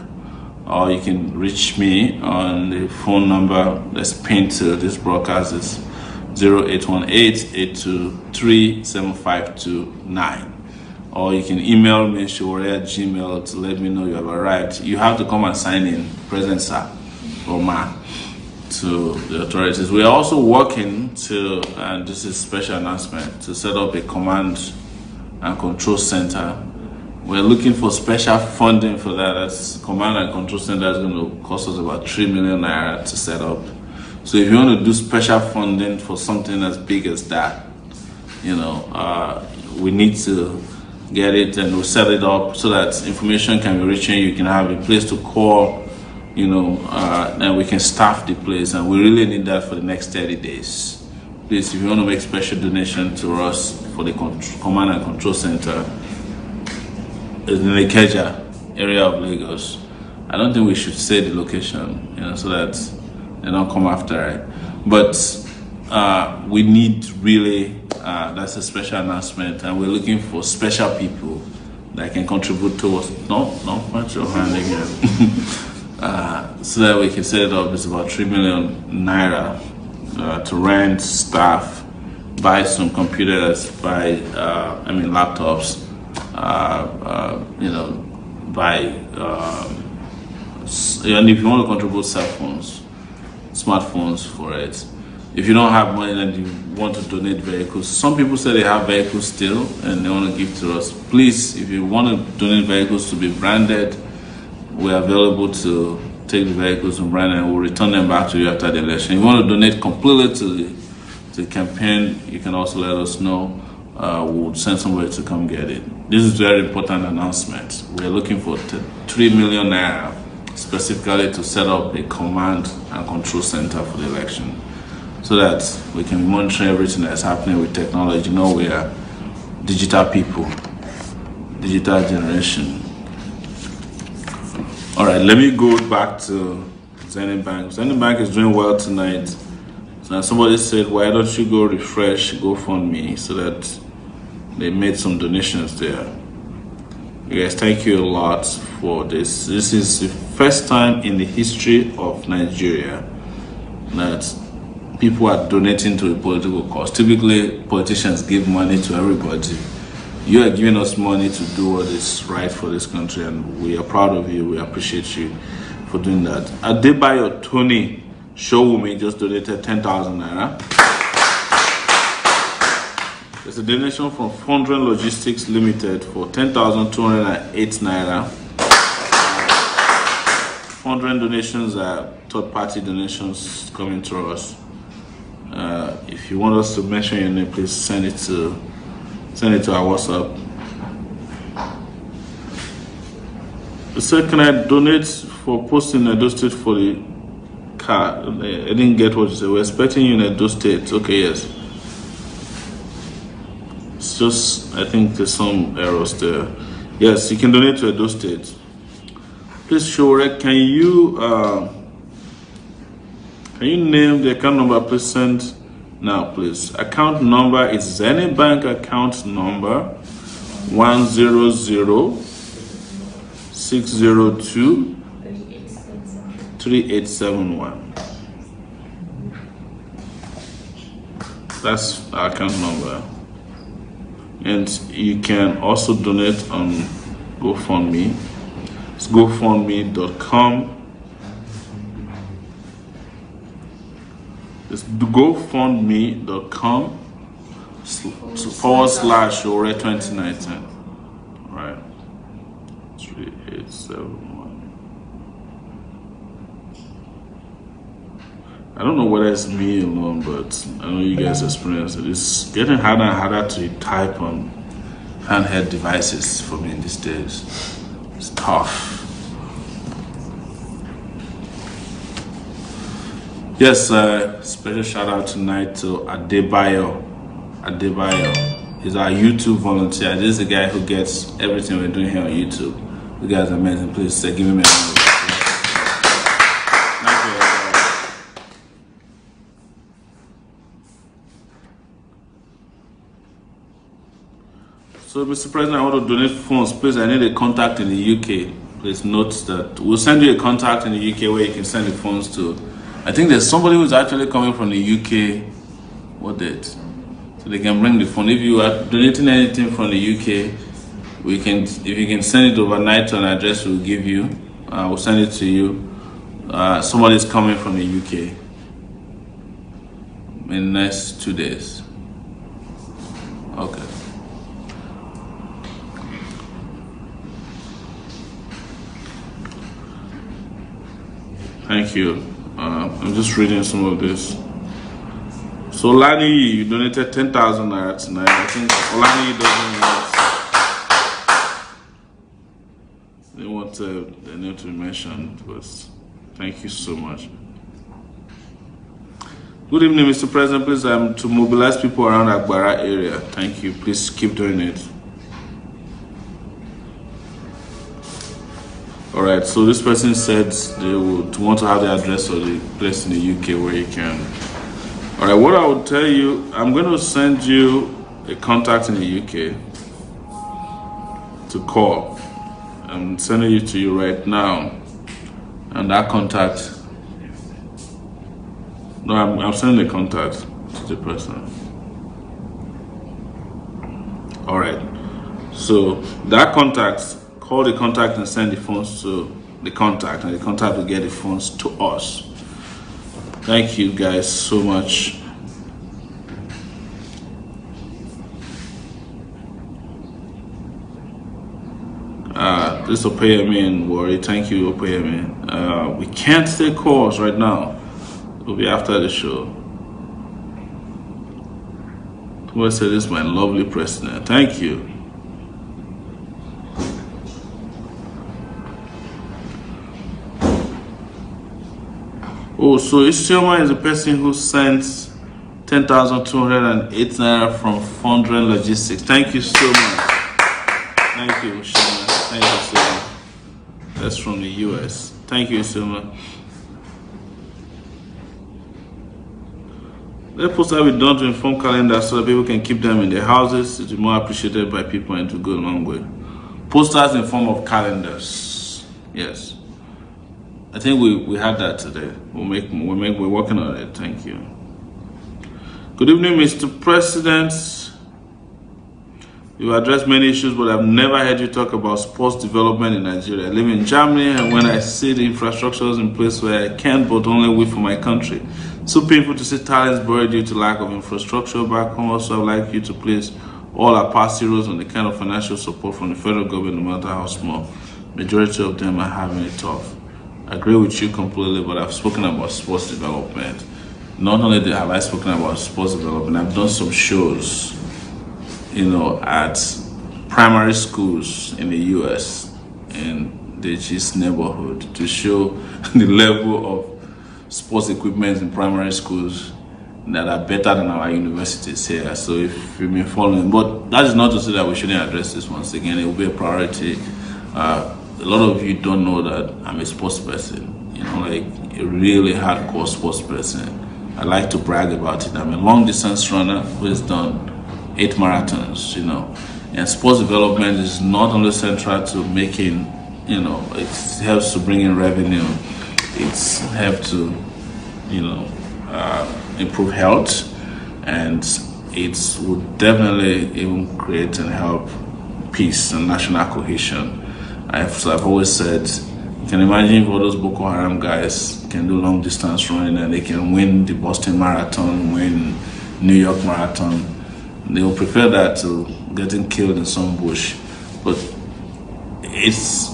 or you can reach me on the phone number that's pinned to this broadcast. It's 0818-823-7529. Or you can email me, Sowore@gmail, to let me know you have arrived. You have to come and sign in, present sir or ma, to the authorities. We are also working to, and this is a special announcement, to set up a command and control center. We're looking for special funding for that. That's command and control center is going to cost us about 3 million naira to set up. So if you want to do special funding for something as big as that, you know, we need to get it, and we'll set it up so that information can be reaching. You can have a place to call, you know, and we can staff the place, and we really need that for the next 30 days. Please, if you want to make special donation to us for the command and control center, it's in the Ikeja area of Lagos. I don't think we should say the location, you know, so that they don't come after it. But we need really, that's a special announcement, and we're looking for special people that can contribute towards, don't punch your hand again, so that we can set it up. It's about 3 million naira to rent, staff, buy some computers, buy, laptops, you know, buy, and if you want to contribute cell phones, smartphones for it. If you don't have money and you want to donate vehicles, some people say they have vehicles still and they want to give to us. Please, if you want to donate vehicles to be branded, we're available to take the vehicles and brand, and we'll return them back to you after the election. If you want to donate completely to the campaign, you can also let us know. We'll send somebody to come get it. This is a very important announcement. We're looking for 3 million naira specifically to set up a command and control center for the election, so that we can monitor everything that's happening with technology. You know, we are digital people, digital generation. All right, let me go back to Zenith Bank. Zenith Bank is doing well tonight. So somebody said, why don't you go refresh GoFundMe, so that they made some donations there. You guys, thank you a lot for this. This is the first time in the history of Nigeria that people are donating to a political cause. Typically, politicians give money to everybody. You are giving us money to do what is right for this country, and we are proud of you. We appreciate you for doing that. Adebayo Tony Showumi just donated 10,000 naira. There's a donation from Fondren Logistics Limited for 10,208 naira. Fondren donations are third-party donations coming to us. If you want us to mention your name, please send it to our WhatsApp. It said, can I donate for posting Edo State for the car? I didn't get what you said. We're expecting you in Edo State. Okay, yes. It's just, I think there's some errors there. Yes, you can donate to Edo State. Please, Sowore, can you name the account number? Please send now, please. Account number is Zenith Bank account number 100-602-3871. That's our account number. And you can also donate on GoFundMe. It's GoFundMe.com. It's GoFundMe.com /Sowore 2019. Right. 3871. I don't know whether it's me alone, but I know you guys experience it. It's getting harder and harder to type on handheld devices for me these days. It's tough. Yes, special shout out tonight to Adebayo. He's our YouTube volunteer. This is the guy who gets everything we're doing here on YouTube. You guys are amazing. Please give him a hand. So, Mr. President, I want to donate funds. Please, I need a contact in the UK. Please note that we'll send you a contact in the UK where you can send the funds to. I think there's somebody who's actually coming from the UK. What date? So they can bring the fund. If you are donating anything from the UK, if you can send it overnight to an address we'll give you, we'll send it to you. Somebody's coming from the UK in the next 2 days. Okay. Thank you. I'm just reading some of this. So Olani, you donated 10,000 naira tonight. I think Olani doesn't want the name to be mentioned, but thank you so much. Good evening, Mr. President. Please, to mobilize people around Agbara area. Thank you. Please keep doing it. All right, so this person said they would want to have the address of the place in the UK where you can. All right, what I will tell you, I'm going to send you a contact in the UK to call. I'm sending it to you right now. And that contact, no, I'm sending the contact to the person. All right, so that contact, call the contact and send the funds to the contact, and the contact will get the funds to us. Thank you guys so much. This Opeyemi and Worry, thank you, Opeyemi. We can't take calls right now. It'll be after the show. Somebody said this is my lovely president. Thank you. Oh, so Isioma is the person who sent 10,208 naira from Fundren Logistics. Thank you so much. Thank you, Isioma. Thank you so much. That's from the US. Thank you, Isioma. Let posters be done to inform calendars so that people can keep them in their houses. It will be more appreciated by people and to go a long way. Posters in form of calendars. Yes. I think we had that today. We're working on it. Thank you. Good evening, Mr. President. You addressed many issues, but I've never heard you talk about sports development in Nigeria. I live in Germany, and when I see the infrastructure in place where I can but only wait for my country. So painful to see talents buried due to lack of infrastructure back home. Also, I'd like you to place all our past heroes on the kind of financial support from the federal government, no matter how small. Majority of them are having it tough. I agree with you completely, but I've spoken about sports development. Not only have I spoken about sports development, I've done some shows, at primary schools in the US, in the Gist neighborhood, to show the level of sports equipment in primary schools that are better than our universities here. So if you've been following, but that is not to say that we shouldn't address this once again. It will be a priority. A lot of you don't know that I'm a sports person, you know, like a really hardcore sports person. I like to brag about it. I'm a long distance runner who has done 8 marathons, you know, and sports development is not only central to making, you know, it helps to bring in revenue. It's helped to, you know, improve health, and it would definitely even create and help peace and national cohesion. I've always said, you can imagine if all those Boko Haram guys can do long distance running and they can win the Boston Marathon, win New York Marathon. They will prefer that to getting killed in some bush. But it's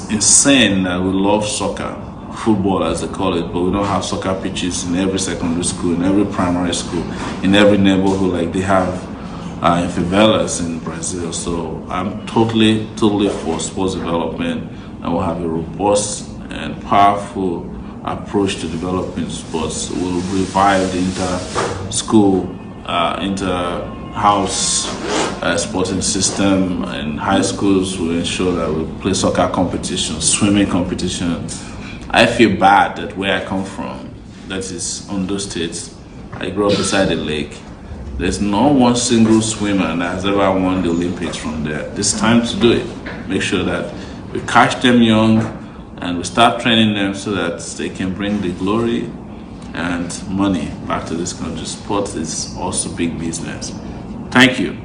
insane that we love soccer, football as they call it, but we don't have soccer pitches in every secondary school, in every primary school, in every neighborhood like they have in favelas in Brazil. So I'm totally for sports development, and we'll have a robust and powerful approach to developing sports. We'll revive the inter-school, inter-house sporting system, and high schools will ensure that we play soccer competition, swimming competition. I feel bad that where I come from, that is Ondo State, I grew up beside the lake. There's no one single swimmer that has ever won the Olympics from there. It's time to do it. Make sure that we catch them young and we start training them so that they can bring the glory and money back to this country. Sport is also big business. Thank you.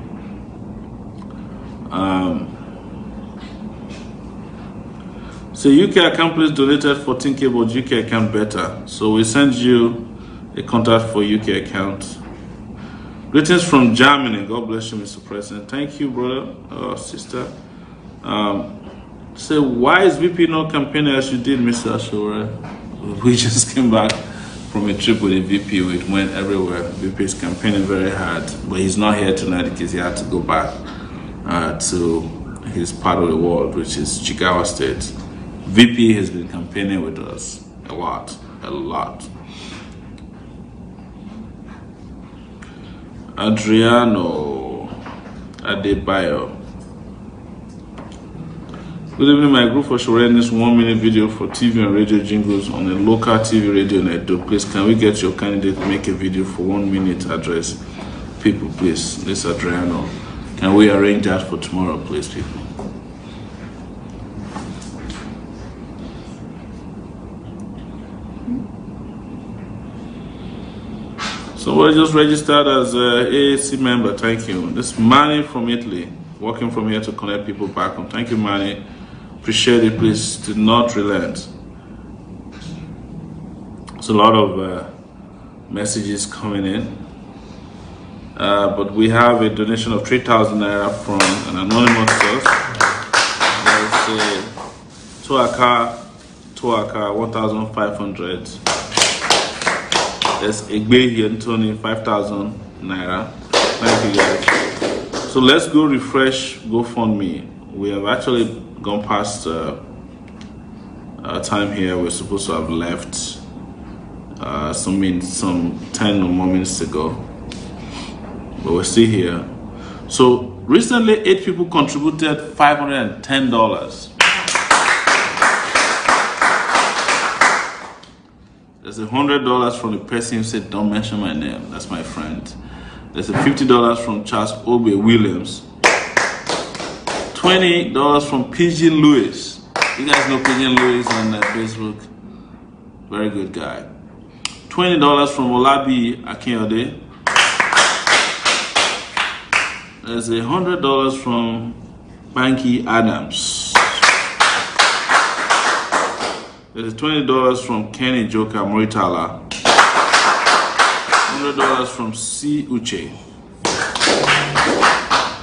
So UK account please donated 14K, but UK account better. So we send you a contact for UK account. Greetings from Germany. God bless you, Mr. President. Thank you, brother or sister. So why is VP not campaigning as you did, Mr. Sowore? We just came back from a trip with a VP. We went everywhere. VP is campaigning very hard, but he's not here tonight because he had to go back to his part of the world, which is Jigawa State. VP has been campaigning with us a lot. Adriano Adebayo. Good evening, my group for sharing this 1-minute video for TV and radio jingles on a local TV radio network. Please, can we get your candidate to make a video for 1 minute address? People, please. This Adriano. Can we arrange that for tomorrow, please, people? Somebody just registered as an AAC member. Thank you. This Manny from Italy, working from here to connect people back home. Thank you, Manny. Appreciate it. Please do not relent. There's a lot of messages coming in. But we have a donation of 3,000 naira from an anonymous source. There's a Tuaka 1,500. There's Egbehi Anthony 5,000 naira. Thank you guys. So let's go refresh GoFundMe. We have actually gone past our time here. We're supposed to have left some 10 or more minutes ago, but we're still here. So recently 8 people contributed $510. There's $100 from the person who said, don't mention my name. That's my friend. There's a $50 from Charles Obe Williams. $20 from Pigeon Lewis. You guys know Pigeon Lewis on Facebook. Very good guy. $20 from Olabi Akinyode. There's a $100 from Banky Adams. There's $20 from Kenny Joka Moritala. $100 from C. Uche.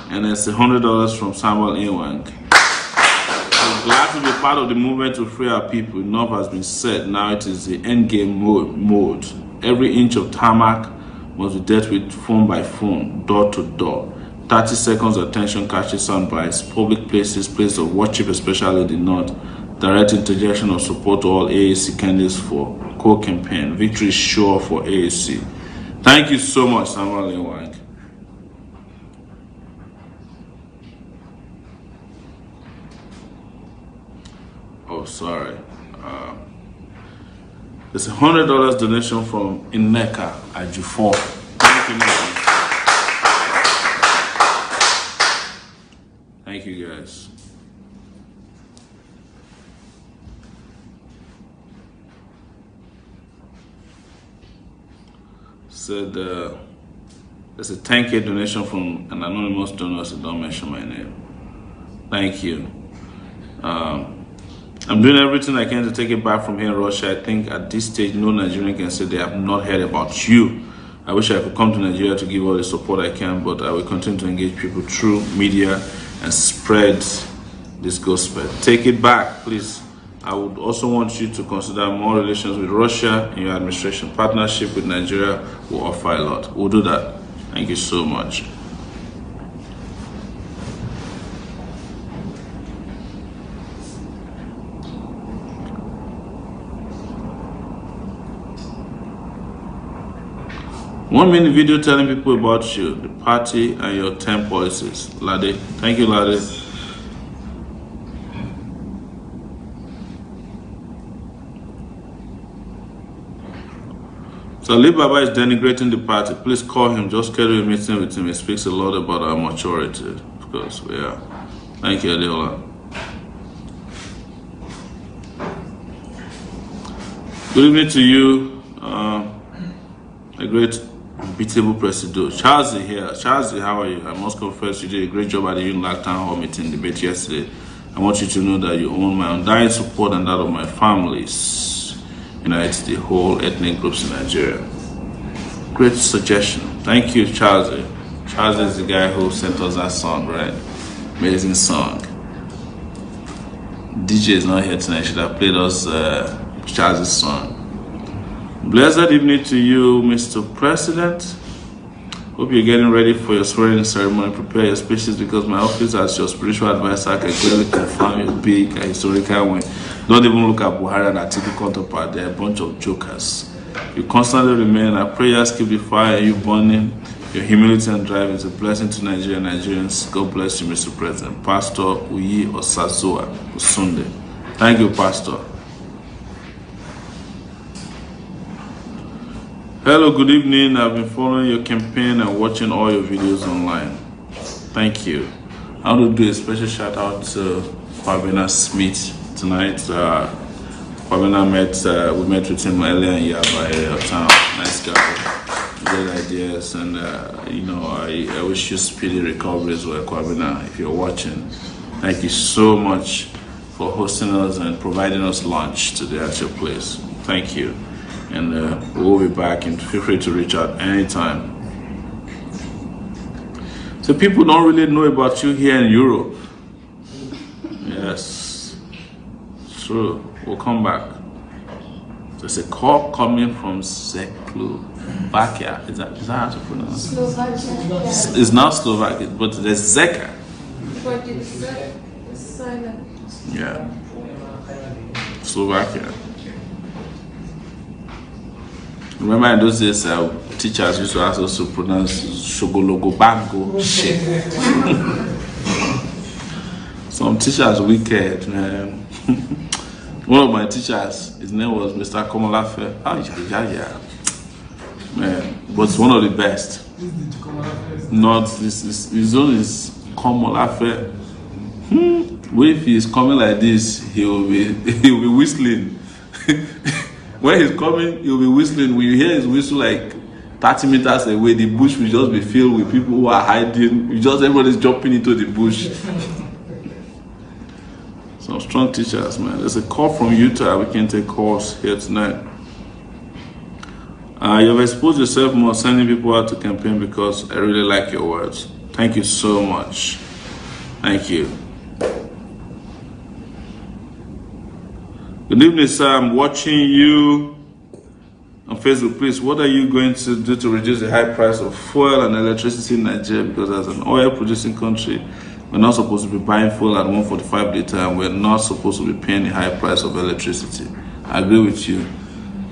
And there's $100 from Samuel Inwang. We're glad to be part of the movement to free our people. Enough has been said. Now it is the end game mode. Every inch of tarmac must be dealt with phone by phone, door to door. 30 seconds attention catches sound bites. Public places, places of worship, especially the north, direct interjection of support to all AAC candidates for co-campaign. Victory is sure for AAC. Thank you so much, Samuel Lewang. Oh, sorry. There's $100 donation from Ineka Ajufor. Thank you, thank you, guys. Said there's a 10K donation from an anonymous donor, so don't mention my name. Thank you. I'm doing everything I can to take it back from here in Russia. I think at this stage, no Nigerian can say they have not heard about you. I wish I could come to Nigeria to give all the support I can, but I will continue to engage people through media and spread this gospel. Take it back, please. I would also want you to consider more relations with Russia in your administration. Partnership with Nigeria will offer a lot. We'll do that. Thank you so much. One minute video telling people about you, the party, and your 10 policies. Lade. Thank you, Lade. So Ali Baba is denigrating the party. Please call him. Just schedule a meeting with him. He speaks a lot about our maturity. Of course, we are. Thank you, Adeola. Good evening to you. A great unbeatable president. Charles here. Charles, how are you? I must confess you did a great job at the UNLAC Town Hall meeting debate yesterday. I want you to know that you own my undying support and that of my families. Unites the whole ethnic groups in Nigeria. Great suggestion. Thank you, Charles. Charles is the guy who sent us that song, right? Amazing song. DJ is not here tonight. Should have played us Charles' song. Blessed evening to you, Mr. President. Hope you're getting ready for your swearing ceremony. Prepare your speeches because my office as your spiritual advisor can clearly confirm your big and historical win. Don't even look at Buhari and Atiku counterpart. They're a bunch of jokers. You constantly remain. Our prayers keep the fire you burning. Your humility and drive is a blessing to Nigeria and Nigerians. God bless you, Mr. President. Pastor Uyi Osazoa Usunde. Thank you, Pastor. Hello, good evening. I've been following your campaign and watching all your videos online. Thank you. I want to do a special shout out to Kwabena Smith tonight. Kwabena we met with him earlier in Yaba town. Nice guy, great ideas, and you know, I wish you speedy recovery as well, Kwabena. If you're watching, thank you so much for hosting us and providing us lunch today at your place. Thank you. And we'll be back, and feel free to reach out anytime. So people don't really know about you here in Europe. Yes, true. We'll come back. There's a call coming from Slovakia. Is that how to pronounce it? Slovakia. It's not Slovakia, but there's Zeka. But it's silent. Yeah. Slovakia. Remember in those days, teachers used to ask us to pronounce Shogologobango shit. Some teachers wicked, man. One of my teachers, his name was Mr. Komolafe. Yeah. Man, but one of the best. Not this. His own is Komolafe. If he's coming like this, he'll be whistling. When he's coming, he'll be whistling. When you hear his whistle like 30 meters away, the bush will just be filled with people who are hiding. Everybody's jumping into the bush. Some strong teachers, man. There's a call from Utah. We can take calls here tonight. You've exposed yourself more, sending people out to campaign because I really like your words. Thank you so much. Thank you. Good evening, sir. I'm watching you on Facebook. Please, what are you going to do to reduce the high price of fuel and electricity in Nigeria? Because as an oil-producing country, We're not supposed to be buying fuel at 145 liter, and we're not supposed to be paying the high price of electricity. I agree with you.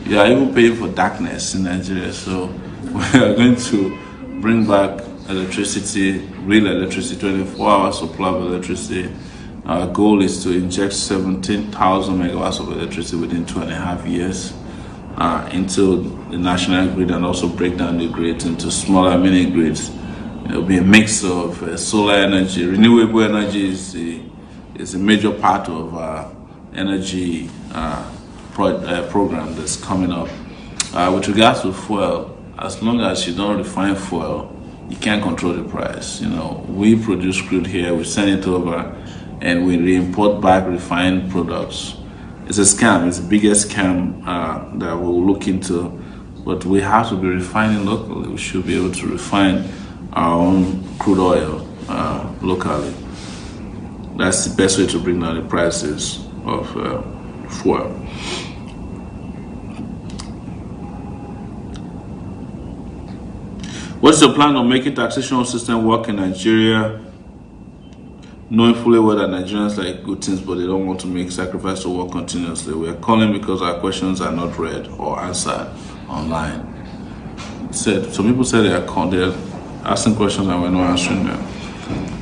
You are even paying for darkness in Nigeria, so we are going to bring back electricity, real electricity, 24-hour supply of electricity. Our goal is to inject 17,000 megawatts of electricity within 2.5 years into the national grid, and also break down the grid into smaller mini grids. It will be a mix of solar energy. Renewable energy is a major part of our energy program that's coming up. With regards to fuel, as long as you don't refine fuel, you can't control the price. You know, we produce crude here, we send it over, and we re-import back refined products. It's a scam. It's the biggest scam that we'll look into. But we have to be refining locally. We should be able to refine our own crude oil locally. That's the best way to bring down the prices of fuel. What's your plan on making taxation system work in Nigeria? Knowing fully well that Nigerians like good things, but they don't want to make sacrifice to work continuously. We are calling because our questions are not read or answered online. Some people say they're asking questions and we're not answering them.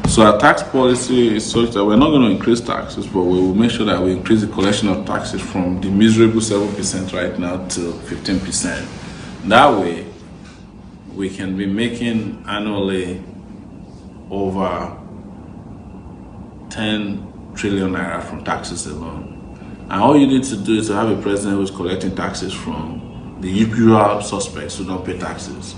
So our tax policy is such that we're not going to increase taxes, but we will make sure that we increase the collection of taxes from the miserable 7% right now to 15%. That way, we can be making annually over 10 trillion naira from taxes alone. And all you need to do is to have a president who's collecting taxes from the usual suspects who don't pay taxes.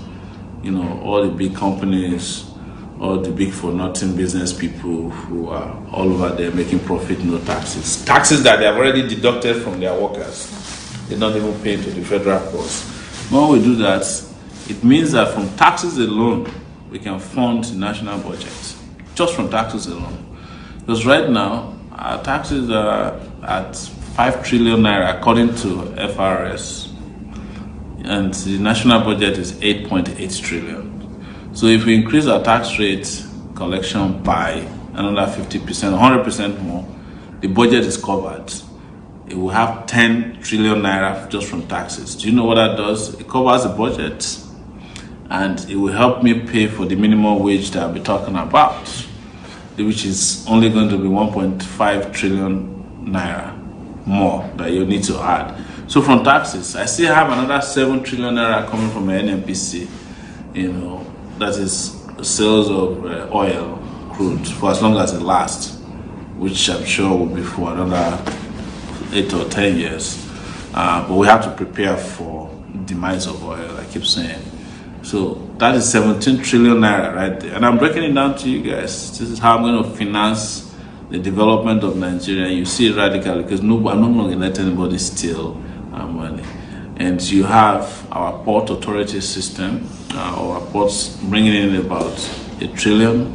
You know, all the big companies, all the big for nothing business people who are all over there making profit, no taxes. Taxes that they have already deducted from their workers. They don't even pay to the federal courts. When we do that, it means that from taxes alone, we can fund the national budget. Just from taxes alone. Because right now, our taxes are at 5 trillion naira according to FRS. And the national budget is 8.8 trillion. So if we increase our tax rate collection by another 50%, 100% more, the budget is covered. It will have 10 trillion naira just from taxes. Do you know what that does? It covers the budget, and it will help me pay for the minimum wage that I'll be talking about, which is only going to be 1.5 trillion naira more that you need to add. So from taxes, I still have another 7 trillion naira coming from the NNPC, you know, that is sales of oil, crude, for as long as it lasts, which I'm sure will be for another 8 or 10 years. But we have to prepare for demise of oil, I keep saying. So that is 17 trillion naira right there. And I'm breaking it down to you guys. This is how I'm going to finance the development of Nigeria. You see it radically, because I'm not going to let anybody steal our money. And you have our port authority system, our ports bringing in about 1 trillion,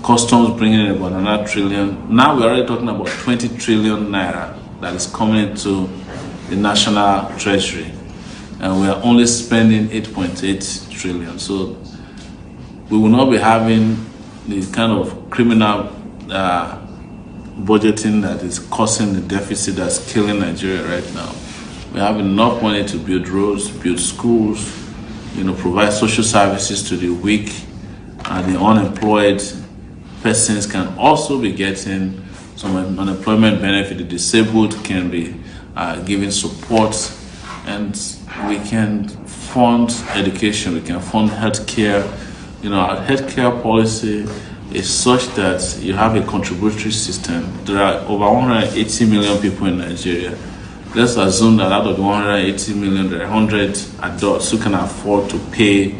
customs bringing in about another trillion. Now we're already talking about 20 trillion naira that is coming into the national treasury. And we are only spending 8.8 trillion. So we will not be having the kind of criminal budgeting that is causing the deficit that's killing Nigeria right now. We have enough money to build roads, build schools, you know, provide social services to the weak, and the unemployed persons can also be getting some unemployment benefit. The disabled can be given support, and we can fund education, we can fund healthcare. You know, our healthcare policy is such that you have a contributory system. There are over 180 million people in Nigeria. Let's assume that out of the 180 million, there are 100 adults who can afford to pay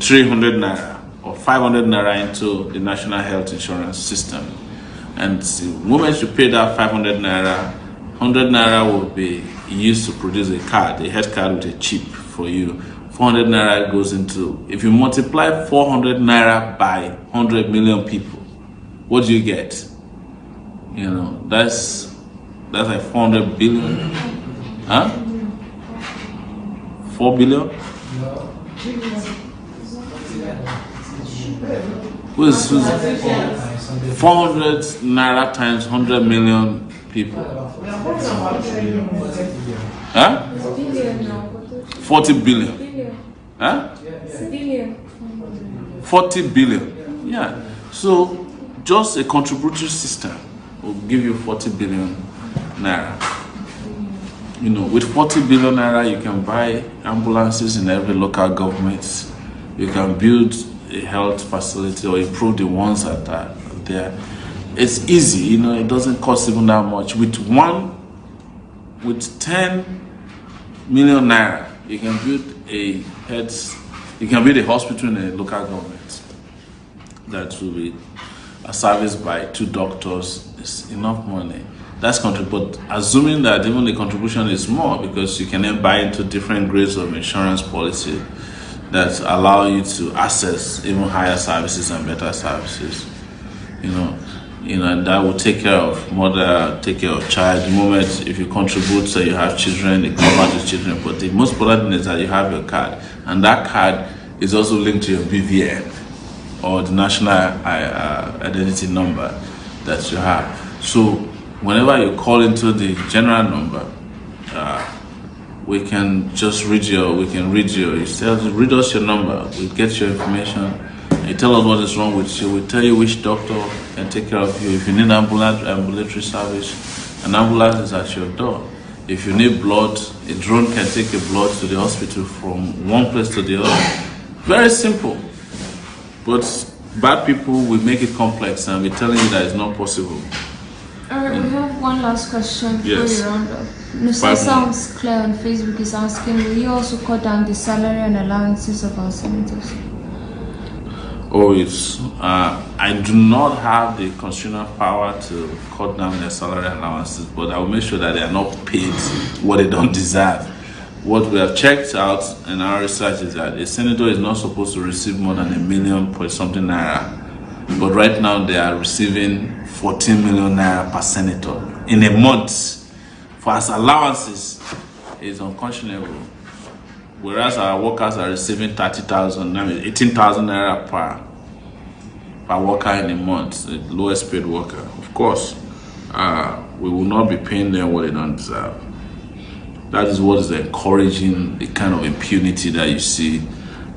300 naira or 500 naira into the national health insurance system. And the moment you pay that 500 naira, 100 naira will be used to produce a card, a health card with a chip for you. 400 naira goes into, if you multiply 400 naira by 100 million people, what do you get? You know, that's like 400 billion. Huh? 4 billion? Who's 400 naira times 100 million people. Huh? 40 billion. Huh? 40 billion. Yeah. So just a contributory system will give you 40 billion naira. You know, with 40 billion naira, you can buy ambulances in every local government. You can build a health facility or improve the ones that are there. It's easy, you know, it doesn't cost even that much. With 10 million naira, you can build a hospital in a local government that will be serviced by 2 doctors. It's enough money. That's but assuming that even the contribution is more, because you can then buy into different grades of insurance policy that allow you to access even higher services and better services. You know, and that will take care of mother, take care of child. The moment if you contribute, so you have children, they cover the children. But the most important thing is that you have your card, and that card is also linked to your BVN or the national identity number that you have. So whenever you call into the general number, we can just read your, you tell, read us your number, we get your information, you tell us what is wrong with you, we tell you which doctor can take care of you. If you need ambulatory service, an ambulance is at your door. If you need blood, a drone can take your blood to the hospital from one place to the other. Very simple. But bad people will make it complex and be telling you that it's not possible. Alright, we have one last question before you round up. Mr. Sounds Clear on Facebook is asking, will you also cut down the salary and allowances of our senators? Oh, it's I do not have the constitutional power to cut down their salary allowances, but I will make sure that they are not paid what they don't deserve. What we have checked out in our research is that a senator is not supposed to receive more than $1 million point something naira, but right now they are receiving 14 million naira per senator in a month. For us, allowances is unconscionable. Whereas our workers are receiving 30,000, 18,000 naira per worker in a month, the lowest paid worker. Of course, we will not be paying them what they don't deserve. That is what is encouraging the kind of impunity that you see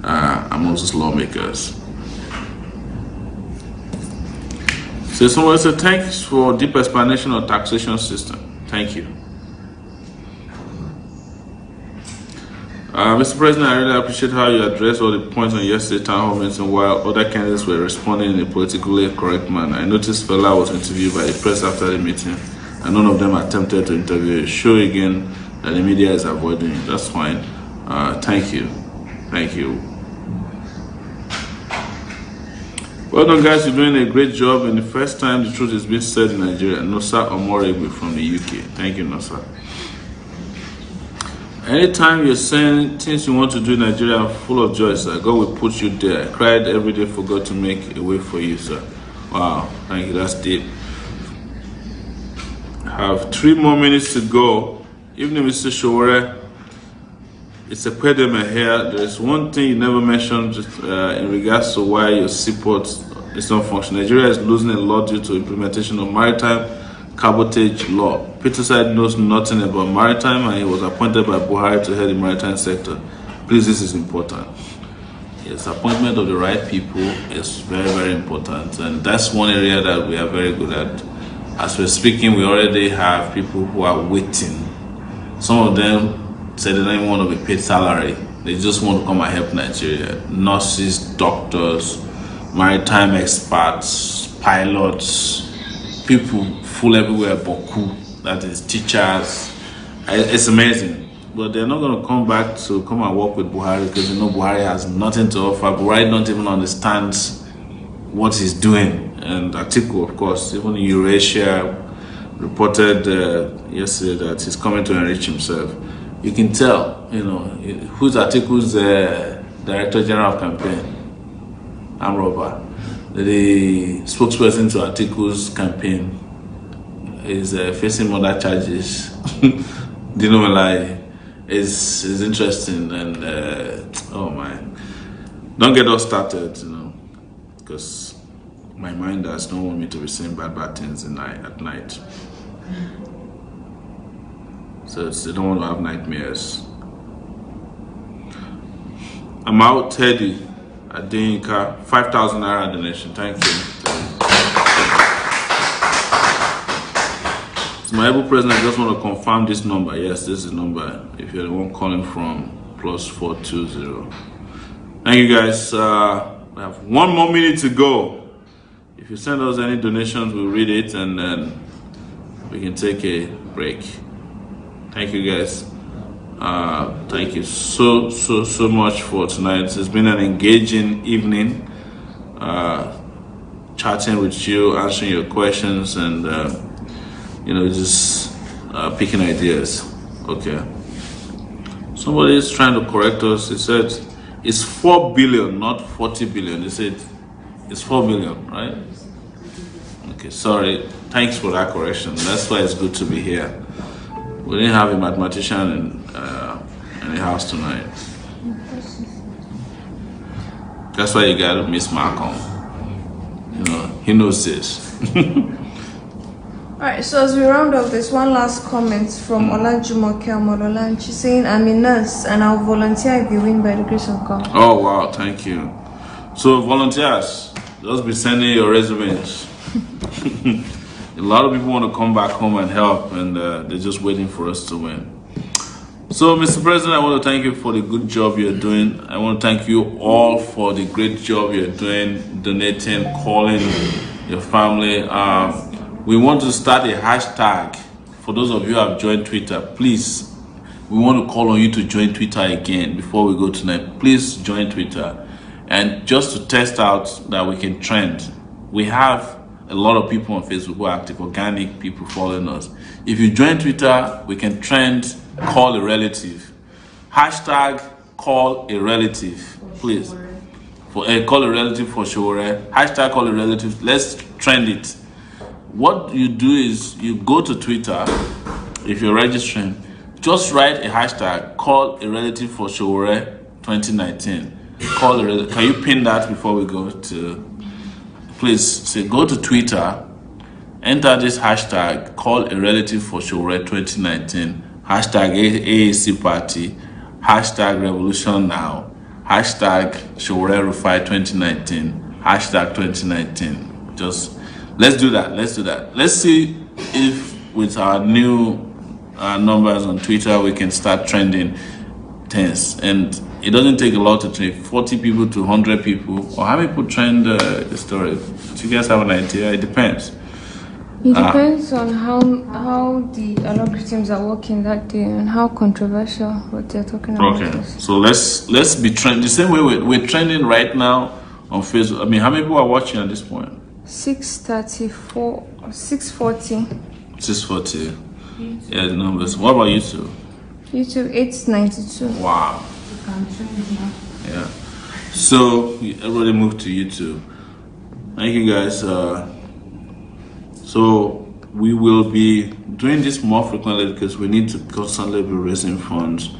amongst lawmakers. So someone said, thanks for deep explanation on taxation system. Thank you. Mr. President, I really appreciate how you addressed all the points on yesterday's town hall meeting while other candidates were responding in a politically correct manner. I noticed Fela was interviewed by the press after the meeting, and none of them attempted to interview. Show again that the media is avoiding it. That's fine. Thank you. Thank you. Well done, guys. You're doing a great job, and the first time the truth is being said in Nigeria. Nosa Omoyele from the UK. Thank you, Nosa. Anytime you're saying things you want to do in Nigeria, I'm full of joy, sir. God will put you there. I cried every day for God to make a way for you, sir. Wow, thank you. That's deep. I have 3 more minutes to go. Evening, Mr. Sowore. It's a pediment here. There's one thing you never mentioned in regards to why your seaport is not functioning. Nigeria is losing a lot due to implementation of maritime cabotage law. Peter Side knows nothing about maritime, and he was appointed by Buhari to head the maritime sector. Please, this is important. Yes, appointment of the right people is very, very important, and that's one area that we are very good at. As we're speaking, we already have people who are waiting. Some of them say they don't even want to be paid salary. They just want to come and help Nigeria. Nurses, doctors, maritime experts, pilots, people full everywhere, Boku, that is teachers. It's amazing. But they're not going to come back to come and work with Buhari because they know Buhari has nothing to offer. Buhari don't even understand what he's doing. And Atiku, of course, even Eurasia reported yesterday that he's coming to enrich himself. You can tell, you know, who's Atiku's Director General of Campaign, Amroba. The spokesperson to Atiku's campaign is facing murder charges. Dinomala is interesting, and oh my, don't get us started, you know, because my minders don't want me to be saying bad things at night. So they don't want to have nightmares. I'm out, Teddy. Adinka, 5,000 naira donation. Thank you. So my able president, I just want to confirm this number. Yes, this is the number. If you're the one calling from +420. Thank you guys. We have 1 more minute to go. If you send us any donations, we'll read it and then we can take a break. Thank you guys. Thank you so much for tonight. It's been an engaging evening, chatting with you, answering your questions, and just picking ideas. Okay. Somebody is trying to correct us. He said it's 4 billion, not 40 billion. They said it's 4 billion, right? Okay, sorry. Thanks for that correction. That's why it's good to be here. We didn't have a mathematician in the house tonight. That's why you got Miss Malcolm. He knows this. Alright, so as we round up, there's one last comment from Olajumoke Omolola, and she's saying, I'm a nurse and I'll volunteer if you win by the grace of God. Oh wow, thank you. So volunteers, just be sending your resumes. A lot of people want to come back home and help, and they're just waiting for us to win. So, Mr. President, I want to thank you for the good job you're doing. I want to thank you all for the great job you're doing, donating, calling your family. We want to start a hashtag. For those of you who have joined Twitter, please, we want to call on you to join Twitter again before we go tonight. Please join Twitter. And just to test out that we can trend, we have a lot of people on Facebook who are active, organic people following us. If you join Twitter, we can trend call a relative. Hashtag call a relative, please. Call a relative for Sowore. Hashtag call a relative. Let's trend it. What you do is you go to Twitter. If you're registering, just write a hashtag call a relative for Sowore 2019. Call a relative. Can you pin that before we go to? Please say go to Twitter, enter this hashtag call a relative for Sowore 2019, hashtag AAC party, hashtag revolution now, hashtag Sowore Rufai 2019, hashtag 2019. Just let's do that. Let's see if with our new numbers on Twitter we can start trending things. And it doesn't take a lot to trend. 40 people to 100 people, or how many people trend the story? Do you guys have an idea? It depends. It depends on how the algorithms are working that day and how controversial what they're talking about. Okay, so let's be trending the same way we're trending right now on Facebook. I mean, how many people are watching at this point? 640. 640. Yeah, the numbers. What about YouTube? YouTube 892. Wow. Yeah. So everybody moved to YouTube. Thank you guys. So we will be doing this more frequently because we need to constantly be raising funds.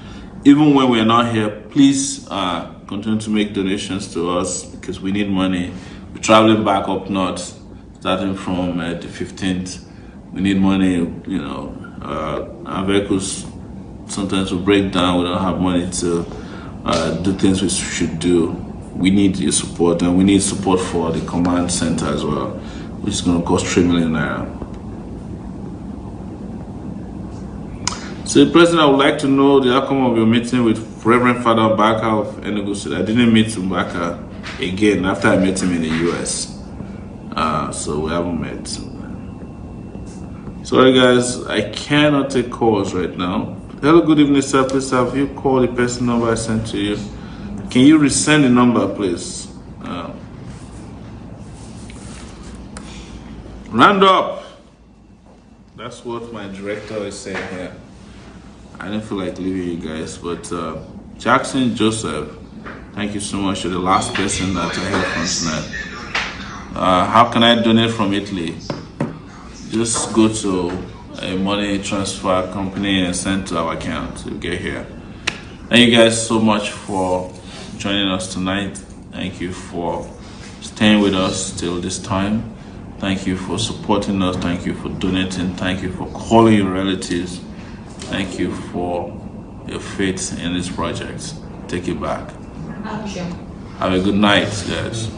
Even when we're not here, please continue to make donations to us because we need money. We're traveling back up north starting from the 15th. We need money, our vehicles sometimes will break down. We don't have money to do things we should do. We need your support, and we need support for the command center as well, which is going to cost 3 million naira. So, President, I would like to know the outcome of your meeting with Reverend Father Mbaka of Enugu State. I didn't meet Mbaka again after I met him in the US. So we haven't met. Sorry guys, I cannot take calls right now. Hello, good evening, sir. Please have you called the person number I sent to you. Can you resend the number, please? Round up. That's what my director is saying here. I didn't feel like leaving you guys, but Jackson Joseph, thank you so much. You're the last person that I heard from tonight. How can I donate from Italy? Just go to a money transfer company and send to our account to get here. Thank you guys so much for joining us tonight. Thank you for staying with us till this time. Thank you for supporting us. Thank you for donating. Thank you for calling your relatives. Thank you for your faith in this project. Take it back. Action. Have a good night, guys.